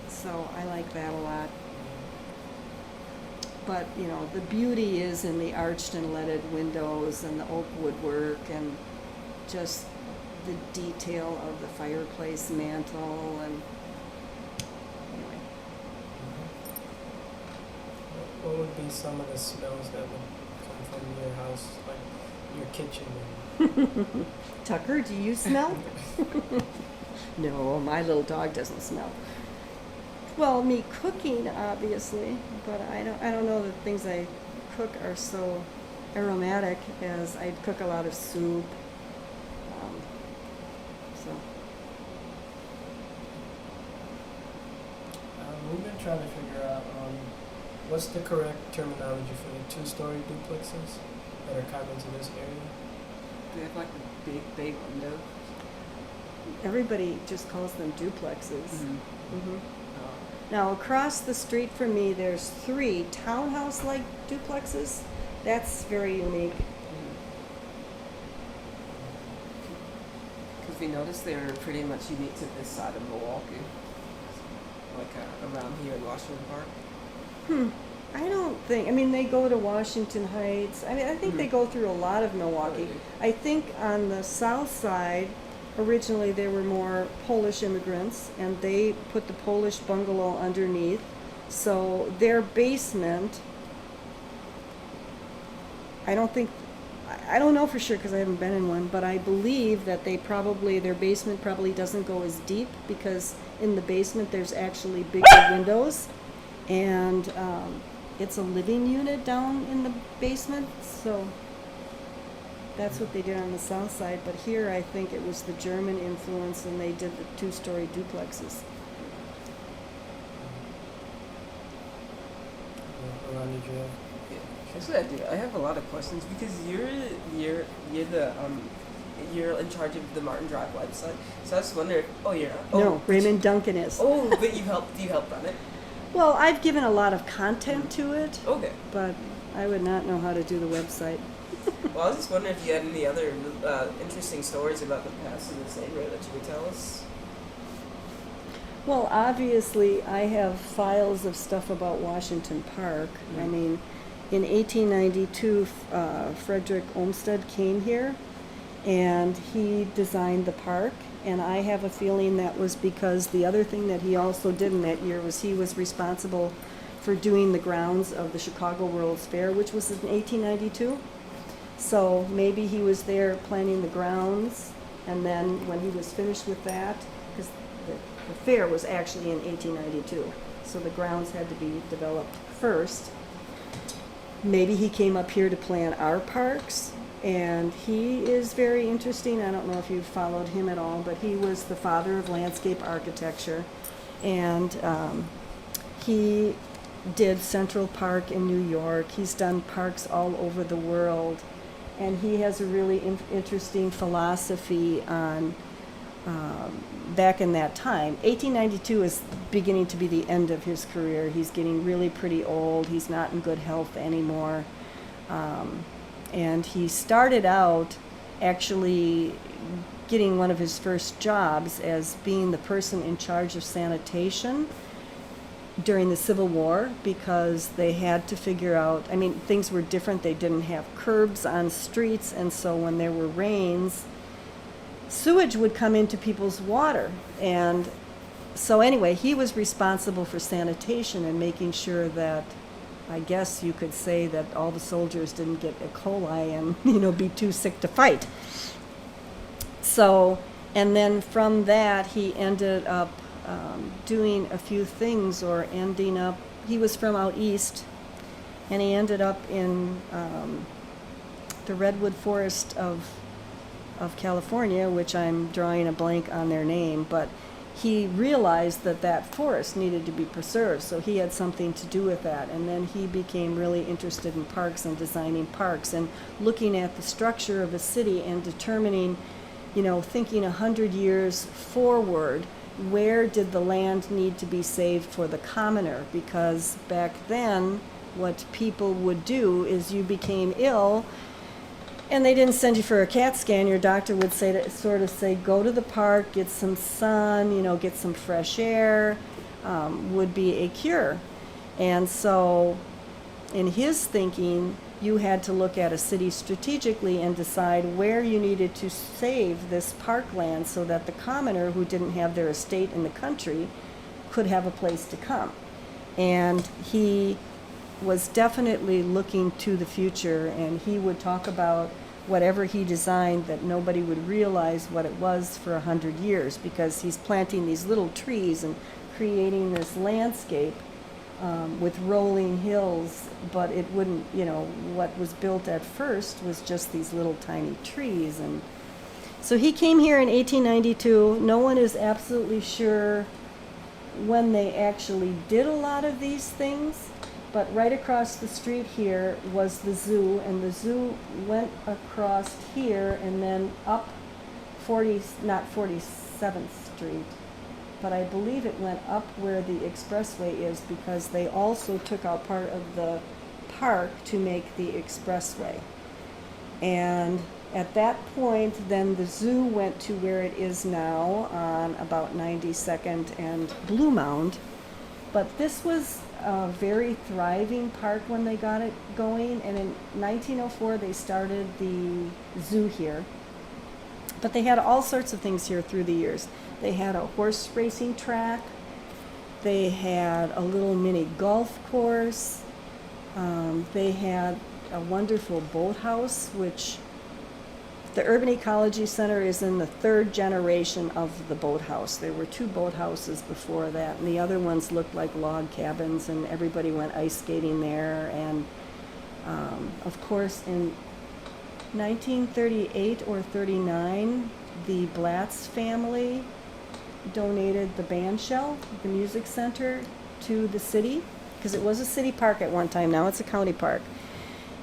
So I like that a lot. But, you know, the beauty is in the arched and leaded windows and the oak woodwork and just the detail of the fireplace mantle and anyway. What would be some of the smells that would come from your house, like your kitchen? Tucker, do you smell? No, my little dog doesn't smell. Well, me cooking, obviously, but I don't know that things I cook are so aromatic as I cook a lot of soup. So We've been trying to figure out what's the correct terminology for the two-story duplexes that are common to this area. They have like a big window. everybody just calls them duplexes. Mm-hmm. hmm Now, across the street from me, there's 3 townhouse-like duplexes. That's very unique. Because we noticed they were pretty much unique to this side of Milwaukee, like around here in Washington Park. I don't think, I mean, they go to Washington Heights. I mean, I think they go through a lot of Milwaukee. I think on the south side, originally there were more Polish immigrants, and they put the Polish bungalow underneath. So their basement, I don't know for sure because I haven't been in one, but I believe that their basement probably doesn't go as deep because in the basement there's actually bigger windows, and it's a living unit down in the basement, so that's what they did on the south side. But here I think it was the German influence, and they did the 2-story duplexes. Around did you have? Actually, I do. I have a lot of questions because you're in charge of the Martin Drive website. So I was wondering. No, Raymond Duncan is. Oh, but do you help run it? Well, I've given a lot of content to it, Okay. but I would not know how to do the website. Well, I was just wondering if you had any other interesting stories about the past of this area that you would tell us. Well, obviously, I have files of stuff about Washington Park. I mean, in 1892, Frederick Olmsted came here, and he designed the park. And I have a feeling that was because the other thing that he also did in that year was he was responsible for doing the grounds of the Chicago World's Fair, which was in 1892. So maybe he was there planning the grounds, and then when he was finished with that, because the fair was actually in 1892, so the grounds had to be developed first. Maybe he came up here to plan our parks, and he is very interesting. I don't know if you've followed him at all, but he was the father of landscape architecture, and he did Central Park in New York. He's done parks all over the world, and he has a really interesting philosophy on back in that time. 1892 is beginning to be the end of his career. He's getting really pretty old. He's not in good health anymore. And he started out actually getting one of his first jobs as being the person in charge of sanitation during the Civil War, because they had to figure out, I mean, things were different. They didn't have curbs on streets, and so when there were rains, sewage would come into people's water. And so anyway, he was responsible for sanitation and making sure that, I guess you could say, that all the soldiers didn't get E. coli and, be too sick to fight. So, and then from that, he ended up doing a few things, or ending up, he was from out east, and he ended up in the redwood forest of California, which I'm drawing a blank on their name, but he realized that that forest needed to be preserved, so he had something to do with that. And then he became really interested in parks and designing parks and looking at the structure of a city and determining, thinking 100 years forward, where did the land need to be saved for the commoner? Because back then, what people would do is you became ill, and they didn't send you for a CAT scan. Your doctor would say, go to the park, get some sun, get some fresh air, would be a cure. And so in his thinking, you had to look at a city strategically and decide where you needed to save this parkland so that the commoner who didn't have their estate in the country could have a place to come. And he was definitely looking to the future, and he would talk about whatever he designed that nobody would realize what it was for 100 years, because he's planting these little trees and creating this landscape with rolling hills, but it wouldn't, what was built at first was just these little tiny trees. And so he came here in 1892. No one is absolutely sure when they actually did a lot of these things, but right across the street here was the zoo, and the zoo went across here and then up not 47th Street, but I believe it went up where the expressway is, because they also took out part of the park to make the expressway. And at that point, then the zoo went to where it is now on about 92nd and Blue Mound. But this was a very thriving park when they got it going, and in 1904 they started the zoo here. But they had all sorts of things here through the years. They had a horse racing track. They had a little mini golf course. They had a wonderful boathouse, which the Urban Ecology Center is in the third generation of the boathouse. There were 2 boathouses before that, and the other ones looked like log cabins, and everybody went ice skating there. And of course, in 1938 or 39, the Blatz family donated the band shell, the music center, to the city, because it was a city park at one time. Now it's a county park.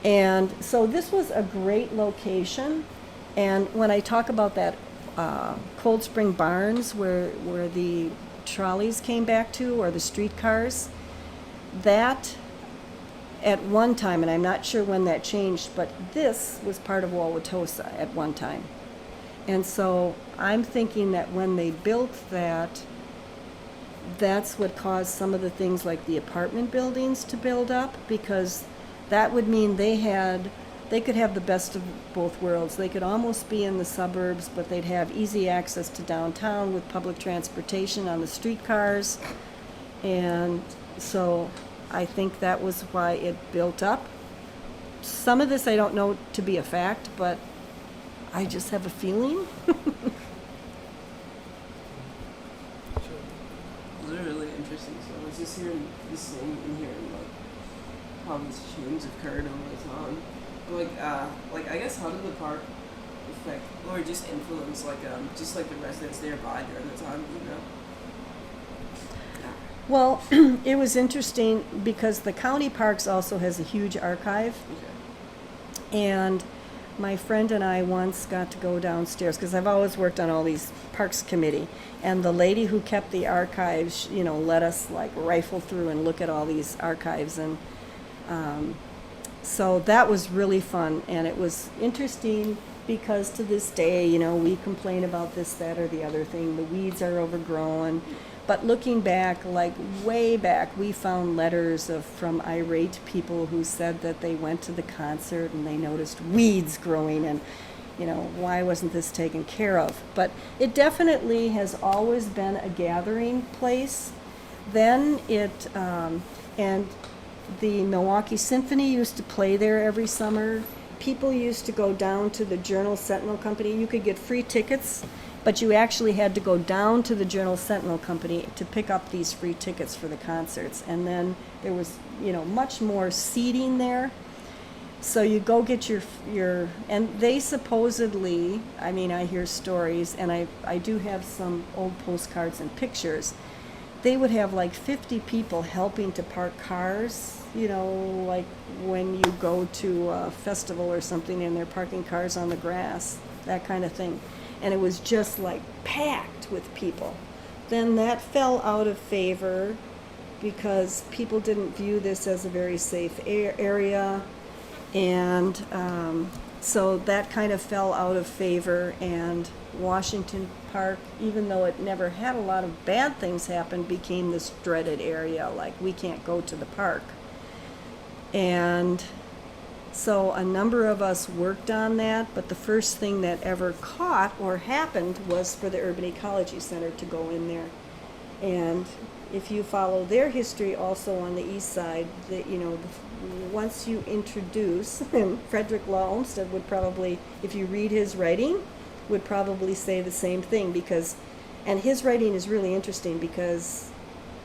And so this was a great location. And when I talk about that Cold Spring Barns where the trolleys came back to, or the streetcars, that at one time, and I'm not sure when that changed, but this was part of Wauwatosa at one time. And so I'm thinking that when they built that, that's what caused some of the things like the apartment buildings to build up, because that would mean they could have the best of both worlds. They could almost be in the suburbs, but they'd have easy access to downtown with public transportation on the streetcars. And so I think that was why it built up. Some of this I don't know to be a fact, but I just have a feeling. Those are really interesting. So I was just hearing this thing and hearing like how these changes occurred over the time. Like I guess how did the park affect or just influence just like the residents nearby during the time, Well, it was interesting because the county parks also has a huge archive. Okay. And my friend and I once got to go downstairs, because I've always worked on all these parks committee, and the lady who kept the archives, let us like rifle through and look at all these archives. And so that was really fun, and it was interesting because to this day, we complain about this, that, or the other thing. The weeds are overgrown. But looking back, like way back, we found letters from irate people who said that they went to the concert and they noticed weeds growing and, why wasn't this taken care of? But it definitely has always been a gathering place. Then and the Milwaukee Symphony used to play there every summer. People used to go down to the Journal-Sentinel Company. You could get free tickets, but you actually had to go down to the Journal-Sentinel Company to pick up these free tickets for the concerts. And then there was, much more seating there. So you go get your and they supposedly, I hear stories, and I do have some old postcards and pictures. They would have like 50 people helping to park cars, like when you go to a festival or something and they're parking cars on the grass, that kind of thing. And it was just like packed with people. Then that fell out of favor because people didn't view this as a very safe area. And so that kind of fell out of favor, and Washington Park, even though it never had a lot of bad things happen, became this dreaded area, like we can't go to the park. And so a number of us worked on that, but the first thing that ever caught or happened was for the Urban Ecology Center to go in there. And if you follow their history also on the east side, once you introduce, and Frederick Law Olmsted would probably, if you read his writing, would probably say the same thing, and his writing is really interesting because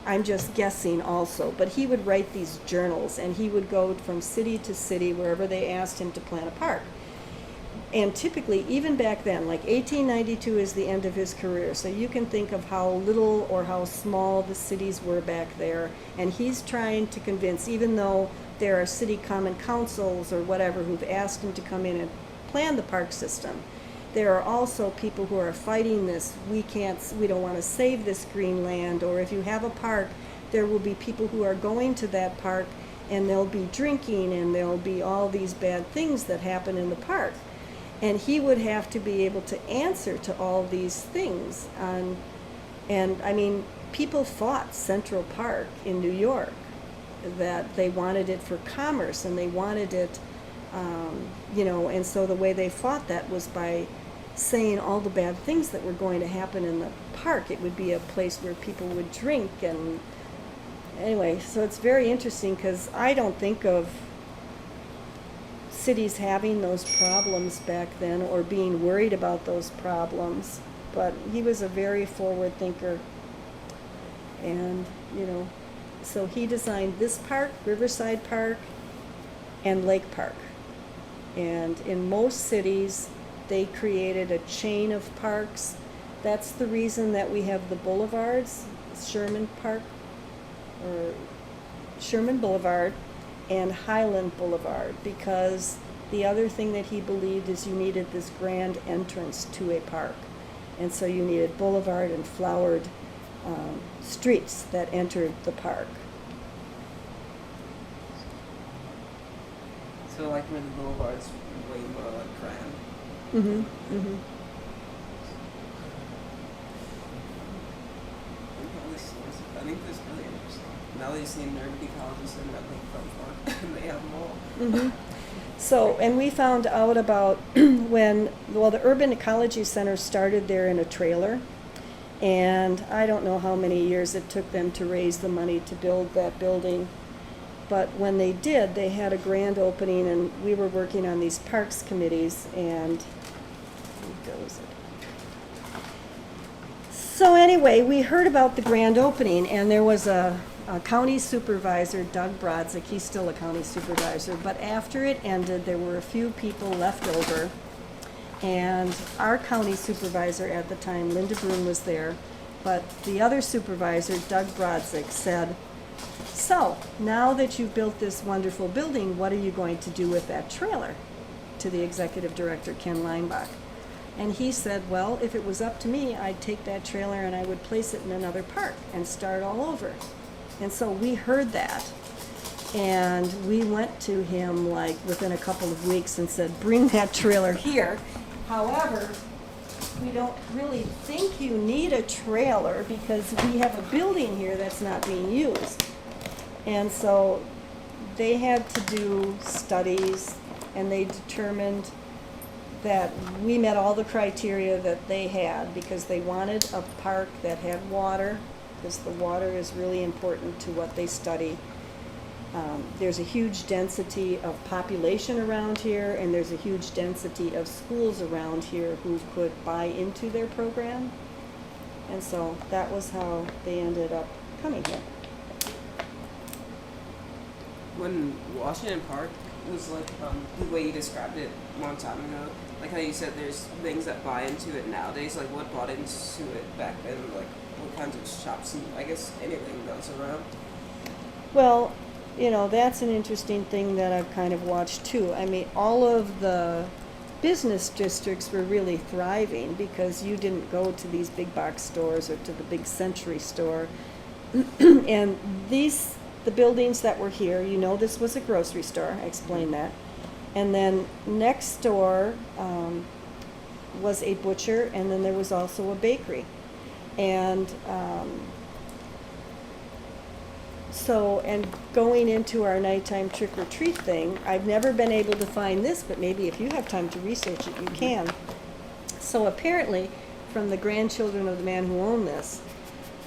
I'm just guessing also, but he would write these journals and he would go from city to city wherever they asked him to plant a park. And typically, even back then, like 1892 is the end of his career, so you can think of how little or how small the cities were back there. And he's trying to convince, even though there are city common councils or whatever who've asked him to come in and plan the park system, there are also people who are fighting this. We don't want to save this green land, or if you have a park, there will be people who are going to that park and there'll be drinking and there'll be all these bad things that happen in the park. And he would have to be able to answer to all these things. And people fought Central Park in New York, that they wanted it for commerce and they wanted it, and so the way they fought that was by saying all the bad things that were going to happen in the park. It would be a place where people would drink, and anyway, so it's very interesting because I don't think of cities having those problems back then or being worried about those problems, but he was a very forward thinker. And so he designed this park, Riverside Park, and Lake Park. And in most cities they created a chain of parks. That's the reason that we have the boulevards, Sherman Park or Sherman Boulevard and Highland Boulevard, because the other thing that he believed is you needed this grand entrance to a park. And so you needed boulevard and flowered streets that entered the park. So like where the boulevard's way more like cram. Mm-hmm. Mm-hmm. I think this is really interesting. Now that you see an Urban Ecology Center at Lakefront Park, they have them all. Mm-hmm. So, and we found out about the Urban Ecology Center started there in a trailer, and I don't know how many years it took them to raise the money to build that building. But when they did, they had a grand opening, and we were working on these parks committees, and where goes it? So anyway, we heard about the grand opening, and there was a county supervisor, Doug Brodzik. He's still a county supervisor, but after it ended, there were a few people left over, and our county supervisor at the time, Linda Broom, was there, but the other supervisor, Doug Brodzik, said, "So, now that you've built this wonderful building, what are you going to do with that trailer?" to the executive director, Ken Leinbach. And he said, well, if it was up to me, I'd take that trailer and I would place it in another park and start all over. And so we heard that, and we went to him like within a couple of weeks and said, bring that trailer here. However, we don't really think you need a trailer because we have a building here that's not being used. And so they had to do studies, and they determined that we met all the criteria that they had because they wanted a park that had water, because the water is really important to what they study. There's a huge density of population around here, and there's a huge density of schools around here who could buy into their program. And so that was how they ended up coming here. When Washington Park was like the way you described it a long time ago, like how you said there's things that buy into it nowadays, like what bought into it back then, like what kinds of shops and I guess anything that's around. Well, you know, that's an interesting thing that I've kind of watched too. I mean, all of the business districts were really thriving because you didn't go to these big box stores or to the big Century store. And the buildings that were here, you know, this was a grocery store, I explained that. And then next door was a butcher, and then there was also a bakery. And and going into our nighttime trick-or-treat thing, I've never been able to find this, but maybe if you have time to research it, you can. So apparently, from the grandchildren of the man who owned this,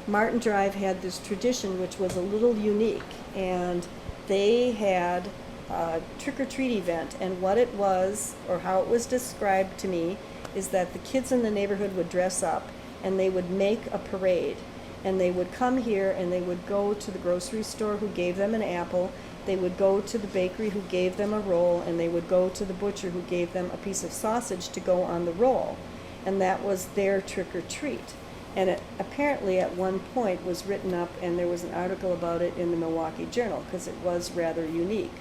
Martin Drive had this tradition which was a little unique, and they had a trick-or-treat event, and what it was, or how it was described to me, is that the kids in the neighborhood would dress up, and they would make a parade. And they would come here and they would go to the grocery store who gave them an apple, they would go to the bakery who gave them a roll, and they would go to the butcher who gave them a piece of sausage to go on the roll. And that was their trick-or-treat. And it apparently at one point was written up, and there was an article about it in the Milwaukee Journal because it was rather unique.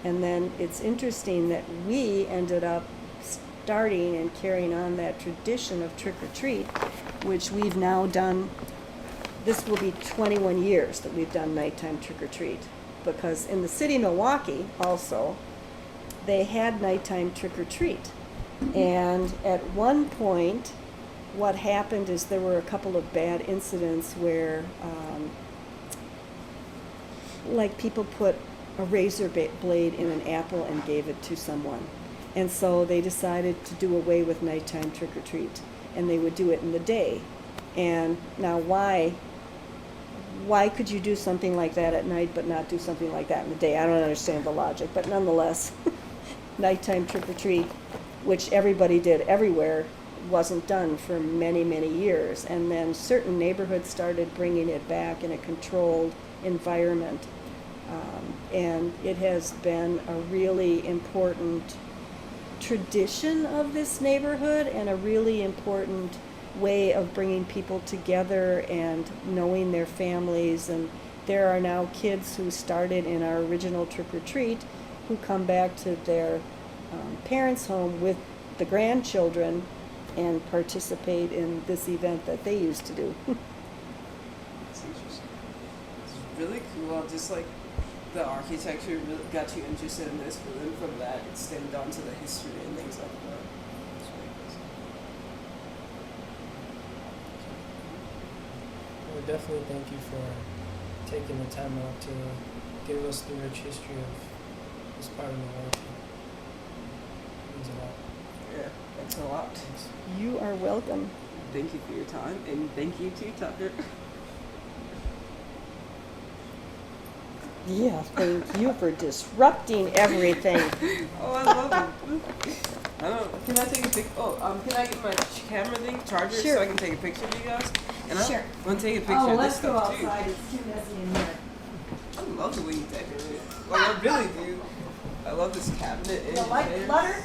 And then it's interesting that we ended up starting and carrying on that tradition of trick-or-treat, which we've now done. This will be 21 years that we've done nighttime trick-or-treat, because in the city of Milwaukee also, they had nighttime trick-or-treat. And at one point, what happened is there were a couple of bad incidents where like people put a razor blade in an apple and gave it to someone. And so they decided to do away with nighttime trick-or-treat, and they would do it in the day. And now why could you do something like that at night but not do something like that in the day? I don't understand the logic, but nonetheless, nighttime trick-or-treat, which everybody did everywhere, wasn't done for many, many years. And then certain neighborhoods started bringing it back in a controlled environment. And it has been a really important tradition of this neighborhood and a really important way of bringing people together and knowing their families. And there are now kids who started in our original trick-or-treat who come back to their parents' home with the grandchildren and participate in this event that they used to do. That's interesting. It's really cool. Just like the architecture really got you interested in this, but then from that it stemmed on to the history and things like that. It's really crazy. Well, definitely thank you for taking the time out to give us the rich history of this part of Milwaukee. It means a lot. Yeah, thanks a lot. Thanks. You are welcome. Thank you for your time, and thank you too, Tucker. Yeah, thank you for disrupting everything. Oh, I love it. I don't. Can I take a pic? Oh, can I get my camera thing charger Sure. so I can take a picture of you guys? And Sure. I want to take a picture Oh, of this let's go stuff too. outside. It's too messy in here. I love the way you decorate. Like I really do. I love this cabinet in The light there. clutter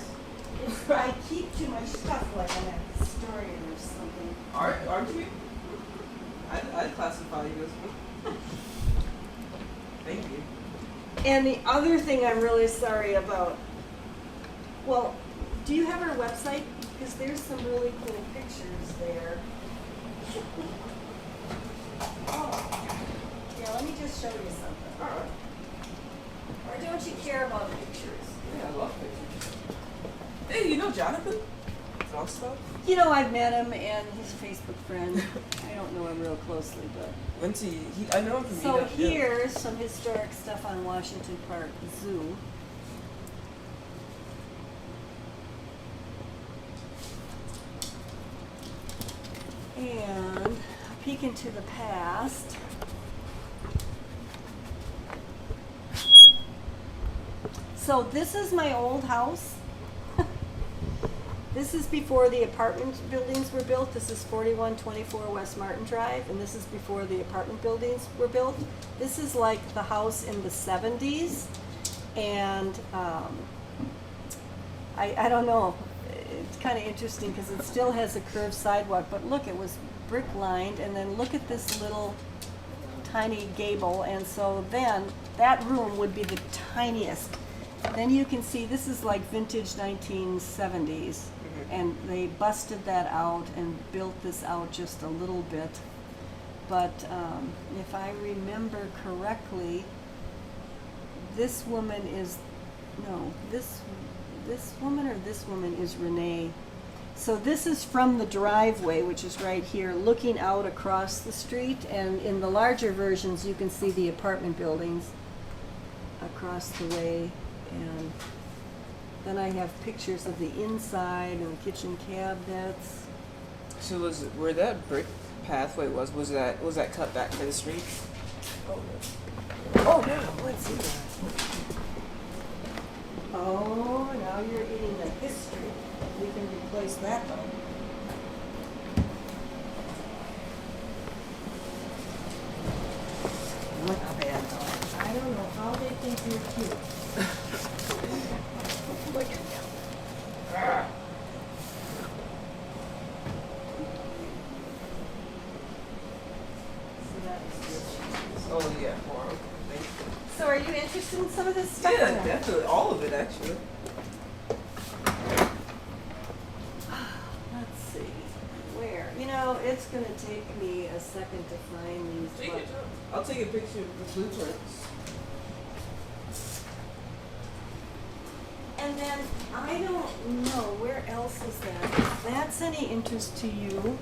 is I keep too much stuff like I'm at a historian or something. Aren't you? I'd classify you as one. Thank you. And the other thing I'm really sorry about, well, do you have our website? Because there's some really cool pictures there. Oh, yeah, let me just show you something. Alright. Or don't you care about pictures? Yeah, I love pictures. Hey, you know Jonathan? Montreal stuff? You know, I've met him and he's a Facebook friend. I don't know him real closely, but. When's he I know him from So meetup, yeah. here's some historic stuff on Washington Park Zoo. And a peek into the past. So this is my old house. This is before the apartment buildings were built. This is 4124 West Martin Drive, and this is before the apartment buildings were built. This is like the house in the 70s, and I don't know. It's kind of interesting because it still has a curved sidewalk, but look, it was brick lined, and then look at this little tiny gable, and so then that room would be the tiniest. Then you can see this is like vintage 1970s, and they busted that out and built this out just a little bit. But if I remember correctly, this woman is, no, this woman or this woman is Renee. So this is from the driveway, which is right here, looking out across the street, and in the larger versions you can see the apartment buildings across the way. And then I have pictures of the inside and the kitchen cabinets. So where that brick pathway was that cut back to the street? Oh, no, let's see that. Oh, now you're eating the history. We can replace that though. Look how bad though. I don't know how they think you're cute. Look at him. So that was good. Oh yeah, wow. So are you interested in some of this stuff? Yeah, or no? definitely. All of it actually. Let's see. Where? You know, it's going to take me a second to find these. Take but- your time. I'll take a picture of the blueprints. And then, I don't know, where else is that? If that's any interest to you.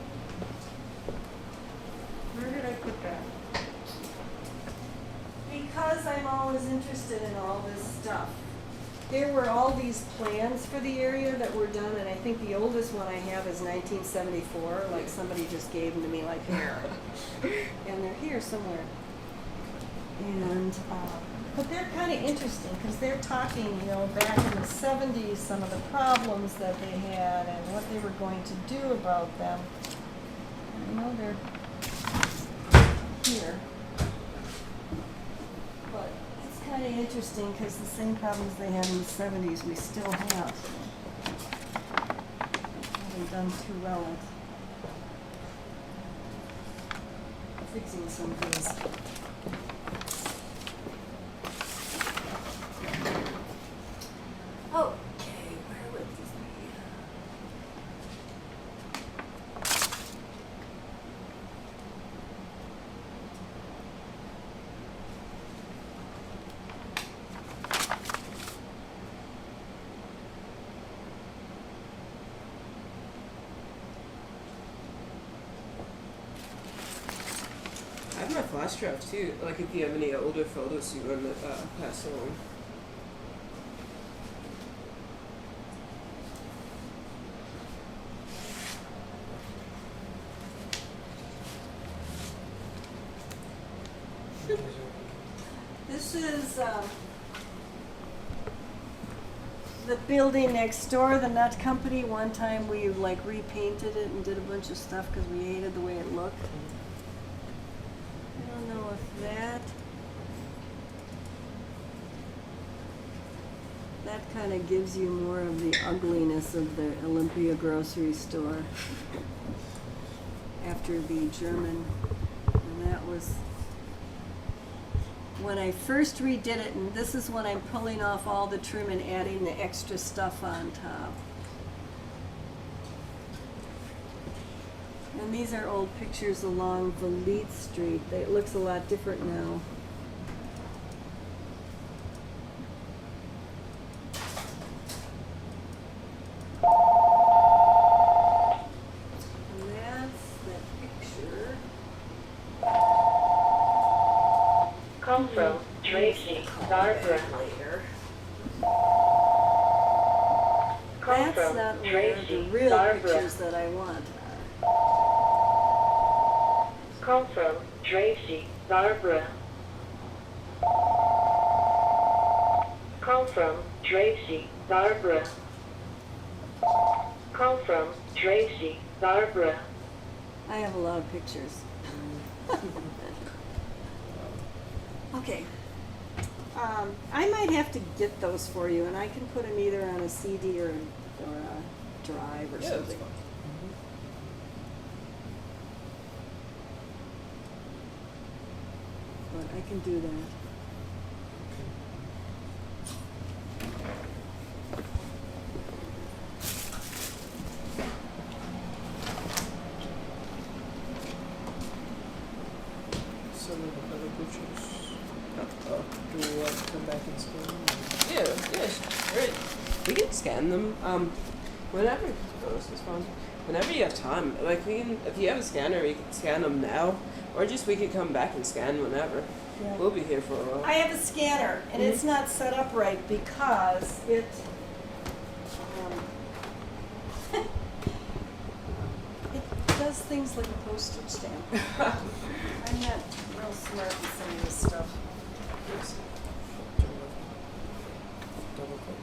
Where did I put that? Because I'm always interested in all this stuff. There were all these plans for the area that were done, and I think the oldest one I have is 1974, like somebody just gave them to me like here. And they're here somewhere. And, but they're kind of interesting because they're talking, you know, back in the 70s, some of the problems that they had and what they were going to do about them. I know they're here. But it's kind of interesting because the same problems they had in the 70s we still have. Haven't done too well at fixing some of these. Okay, where would these be? I have my flash drive too. Like if you have any older photos you want to pass along. This is the building next door, the nut company. One time we like repainted it and did a bunch of stuff because we hated the way it looked. I don't know if that kind of gives you more of the ugliness of the Olympia grocery store after the German, and that was when I first redid it, and this is when I'm pulling off all the trim and adding the extra stuff on top. And these are old pictures along Valete Street. It looks a lot different now. Call from Tracy Barbara. Later. Call That's from not where the Tracy real Barbara. pictures that I want are. Call from Tracy Barbara. Call from Tracy Barbara. Call from Tracy Barbara. I have a lot of pictures. Okay. I might have to get those for you, and I can put them either on a CD or a drive or Yeah, that's something. fine. But I can do that. Some of the other pictures. Do we want to come back and scan them? Yeah, great. We can scan them. Whenever. Oh, this is fun. Whenever you have time, like we can, if you have a scanner, you can scan them now, or just we could come back and scan whenever. Yeah. We'll be here for a while. I have a scanner, and it's not set up right because it, it does things like a postage stamp. I'm not real smart with some of this stuff. Double click.